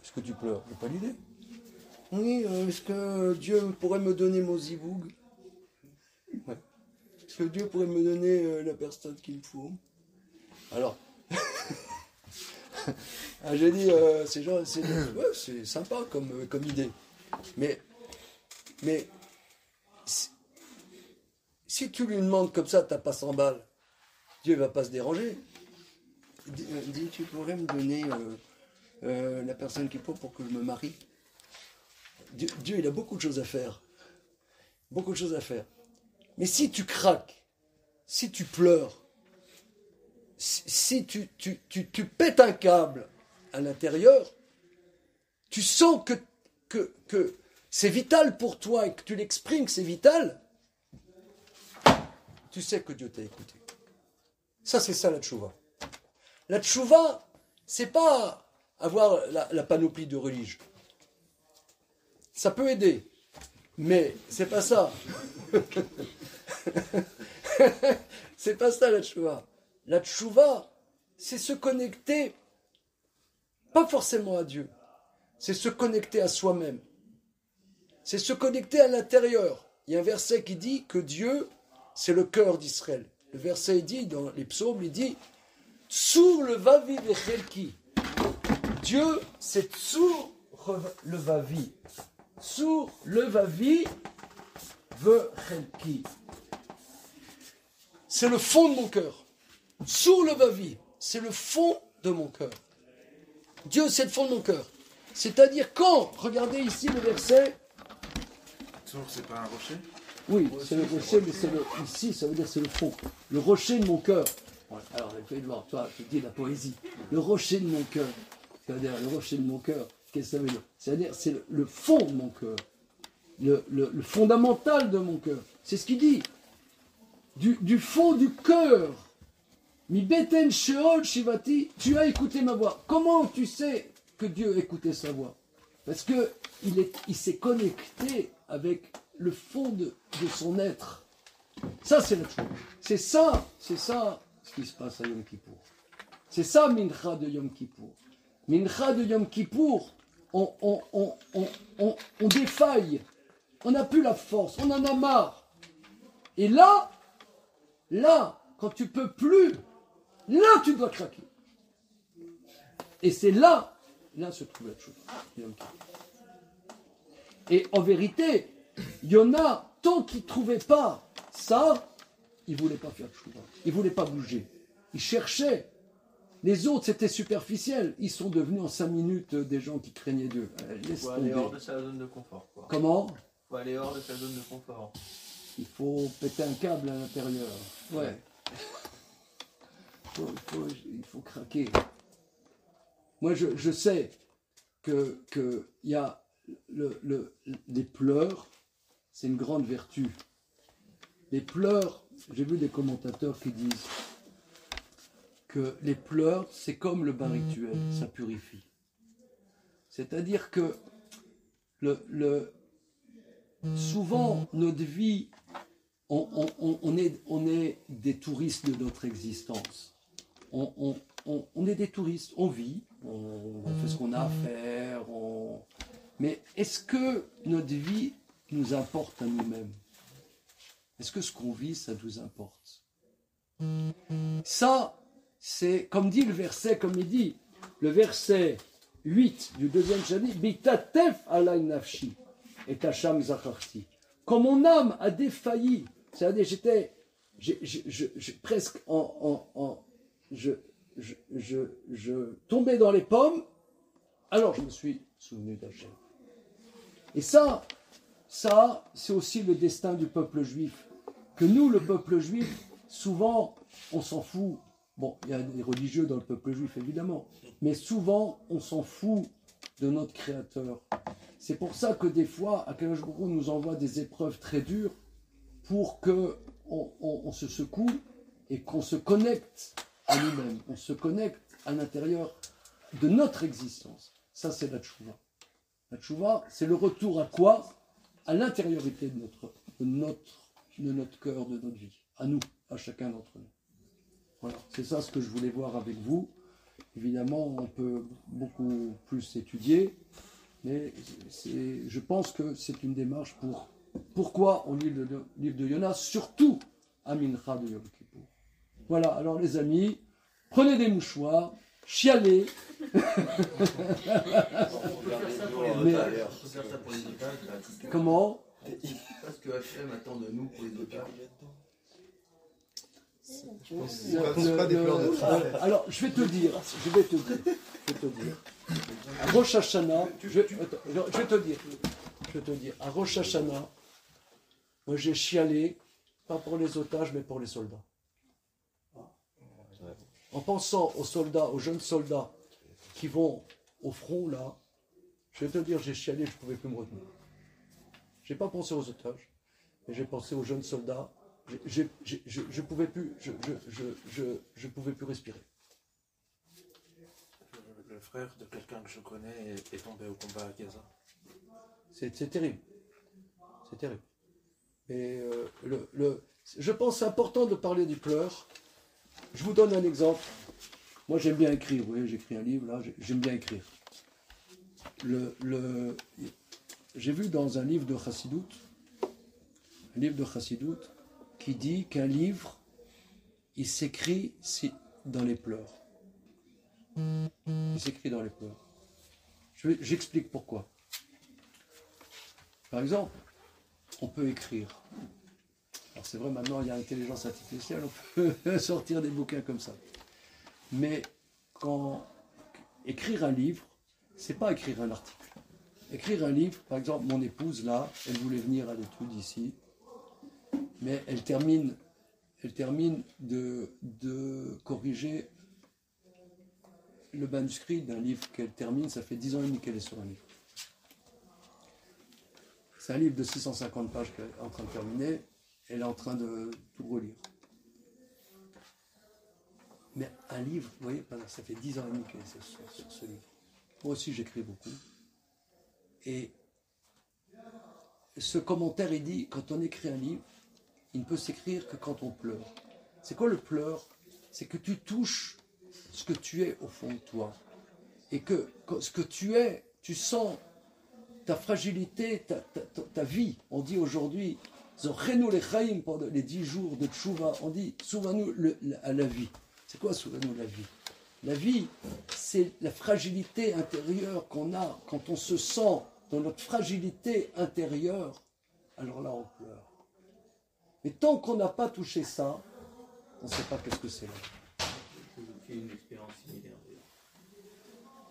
Est-ce que tu pleures? Je n'ai pas l'idée. Oui, est-ce que Dieu pourrait me donner mon ziboug? Ouais. Est-ce que Dieu pourrait me donner la personne qu'il me faut? Alors, j'ai dit, c'est sympa comme idée. Mais si tu lui demandes comme ça, tu n'as pas 100 balles, Dieu ne va pas se déranger. Dis, tu pourrais me donner la personne qu'il faut pour que je me marie? Dieu, il a beaucoup de choses à faire. Beaucoup de choses à faire. Mais si tu craques, si tu pleures, si tu pètes un câble à l'intérieur, tu sens que c'est vital pour toi et que tu l'exprimes que c'est vital, tu sais que Dieu t'a écouté. Ça, c'est ça la tchouva. La tchouva, c'est pas avoir la panoplie de religion. Ça peut aider, mais c'est pas ça. C'est pas ça la tchouva. La tchouva, c'est se connecter, pas forcément à Dieu, c'est se connecter à soi-même. C'est se connecter à l'intérieur. Il y a un verset qui dit que Dieu, c'est le cœur d'Israël. Le verset dit, dans les psaumes, il dit « Tsur le vavi vechelki ». Dieu, c'est Tsur le vavi. Tsur le vavi vechelki. C'est le fond de mon cœur. Tsur le vavi, c'est le fond de mon cœur. Dieu, c'est le fond de mon cœur. C'est-à-dire quand, regardez ici le verset. Tsur, c'est pas un rocher? Oui, c'est le rocher, mais ici, ça veut dire c'est le fond. Le rocher de mon cœur. Alors, il faut le voir, toi, tu dis la poésie. Le rocher de mon cœur. C'est-à-dire, le rocher de mon cœur, qu'est-ce que ça veut dire? C'est-à-dire, c'est le fond de mon cœur. Le fondamental de mon cœur. C'est ce qu'il dit. Du fond du cœur. Mi beten sheol shivati, tu as écouté ma voix. Comment tu sais que Dieu a écouté sa voix? Parce que il s'est connecté avec le fond de son être. Ça, c'est la chose. C'est ça ce qui se passe à Yom Kippour. C'est ça, Mincha de Yom Kippour. Mincha de Yom Kippour, on défaille On n'a plus la force, on en a marre. Et là, quand tu peux plus, là tu dois craquer. Et c'est là se trouve la chose. Et en vérité, Yona, tant qu'il ne trouvait pas ça, il ne voulait pas faire de chouva. Il ne voulait pas bouger. Il cherchait. Les autres, c'était superficiel. Ils sont devenus en 5 minutes des gens qui craignaient Dieu. Il faut aller hors de sa zone de confort. Quoi. Comment ? Il faut aller hors de sa zone de confort. Il faut péter un câble à l'intérieur. Ouais. Il faut craquer. Moi, je sais que y a les pleurs, c'est une grande vertu. Les pleurs, j'ai vu des commentateurs qui disent que les pleurs, c'est comme le bain rituel, ça purifie. C'est-à-dire que souvent, notre vie, on est des touristes de notre existence. On est des touristes, on vit, on fait ce qu'on a à faire, mais est-ce que notre vie nous importe à nous-mêmes ? Est-ce que ce qu'on vit, ça nous importe ? Ça, c'est, comme dit le verset, comme il dit, le verset 8 du 2e chapitre, Bitatef alay nafshi et tacham zacharti. Quand mon âme a défailli, c'est-à-dire j'ai presque je tombais dans les pommes, alors je me suis souvenu d'Hachem. Et ça, c'est aussi le destin du peuple juif. Que nous, le peuple juif, souvent, on s'en fout. Bon, il y a des religieux dans le peuple juif, évidemment. Mais souvent, on s'en fout de notre Créateur. C'est pour ça que des fois, Akadosh Baruch Hu nous envoie des épreuves très dures pour qu'on se secoue et qu'on se connecte à nous-mêmes. On se connecte à l'intérieur de notre existence. Ça, c'est la tchouva. La tchouva, c'est le retour à quoi ? À l'intériorité de notre cœur, de notre vie. À nous, à chacun d'entre nous. Voilà, c'est ça ce que je voulais voir avec vous. Évidemment, on peut beaucoup plus étudier, mais je pense que c'est une démarche pour... Pourquoi on lit le livre de Yona, surtout à Mincha de Yom Kippour. Voilà, alors les amis, prenez des mouchoirs, chialez. On peut faire ça pour les otages. Comment ? C'est pas ce que Hachem attend de nous pour les otages. Alors, je vais te dire. À Rosh Hashanah, je vais te dire, à Rosh Hashanah, moi j'ai chialé, pas pour les otages, mais pour les soldats. En pensant aux soldats, aux jeunes soldats qui vont au front, là, je vais te dire, j'ai chialé, je ne pouvais plus me retenir. Je n'ai pas pensé aux otages, mais j'ai pensé aux jeunes soldats. Je pouvais plus, je pouvais plus respirer. Le frère de quelqu'un que je connais est tombé au combat à Gaza. C'est terrible. C'est terrible. Et je pense que c'est important de parler du pleur. Je vous donne un exemple. Moi, j'aime bien écrire. Vous voyez, j'écris un livre, là, j'aime bien écrire. J'ai vu dans un livre de Chassidut, qui dit qu'un livre, il s'écrit dans les pleurs. Il s'écrit dans les pleurs. J'explique pourquoi. Par exemple, on peut écrire. Alors c'est vrai, maintenant il y a l'intelligence artificielle, on peut sortir des bouquins comme ça. Mais écrire un livre, c'est pas écrire un article. Écrire un livre, par exemple, mon épouse là, elle voulait venir à l'étude ici, mais elle termine de corriger le manuscrit d'un livre qu'elle termine, ça fait 10 ans et demi qu'elle est sur un livre. C'est un livre de 650 pages qu'elle est en train de terminer, elle est en train de tout relire. Mais un livre, vous voyez, ça fait 10 ans et demi qu'elle est sur ce livre. Moi aussi j'écris beaucoup. Et ce commentaire, il dit, quand on écrit un livre, il ne peut s'écrire que quand on pleure. C'est quoi le pleur ? C'est que tu touches ce que tu es au fond de toi. Et que ce que tu es, tu sens ta fragilité, ta vie. On dit aujourd'hui, Zochenu lechaim, pendant les 10 jours de Tchouva, on dit, souviens-nous à la vie. C'est quoi souviens-nous la vie? La vie, c'est la fragilité intérieure qu'on a. Quand on se sent dans notre fragilité intérieure, alors là on pleure. Mais tant qu'on n'a pas touché ça, on ne sait pas qu'est-ce que c'est la vie. J'ai une expérience similaire.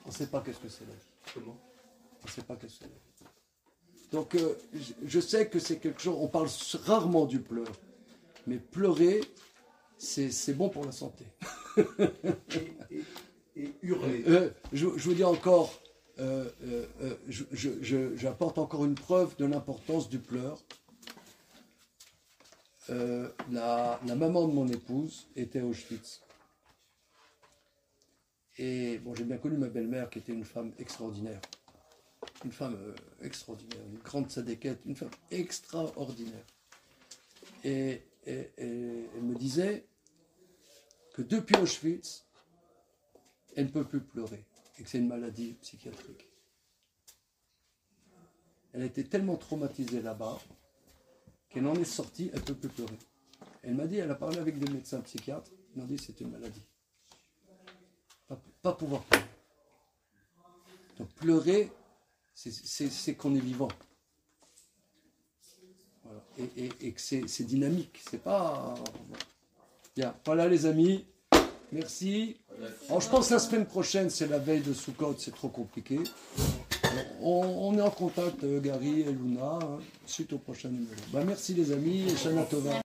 On ne sait pas qu'est-ce que c'est la vie. Comment? On ne sait pas qu'est-ce que c'est la vie. Donc je sais que c'est quelque chose, on parle rarement du pleur, mais pleurer, c'est bon pour la santé. et hurler. Je vous dis encore, j'apporte encore une preuve de l'importance du pleur. La maman de mon épouse était à Auschwitz. Et bon, j'ai bien connu ma belle-mère qui était une femme extraordinaire. Une femme extraordinaire, une grande sadéquette, une femme extraordinaire. Et elle me disait que depuis Auschwitz, elle ne peut plus pleurer et que c'est une maladie psychiatrique. Elle a été tellement traumatisée là-bas qu'elle en est sortie, elle ne peut plus pleurer. Elle m'a dit, elle a parlé avec des médecins psychiatres, ils m'ont dit c'est une maladie. Pas pouvoir pleurer. Donc pleurer, c'est qu'on est vivant. Voilà. Et que c'est dynamique, c'est pas... Bien, voilà les amis, merci. Alors je pense que la semaine prochaine, c'est la veille de Sukkot, c'est trop compliqué. Alors, on est en contact, Gary et Luna, suite au prochain numéro. Merci les amis, et Shana Tova.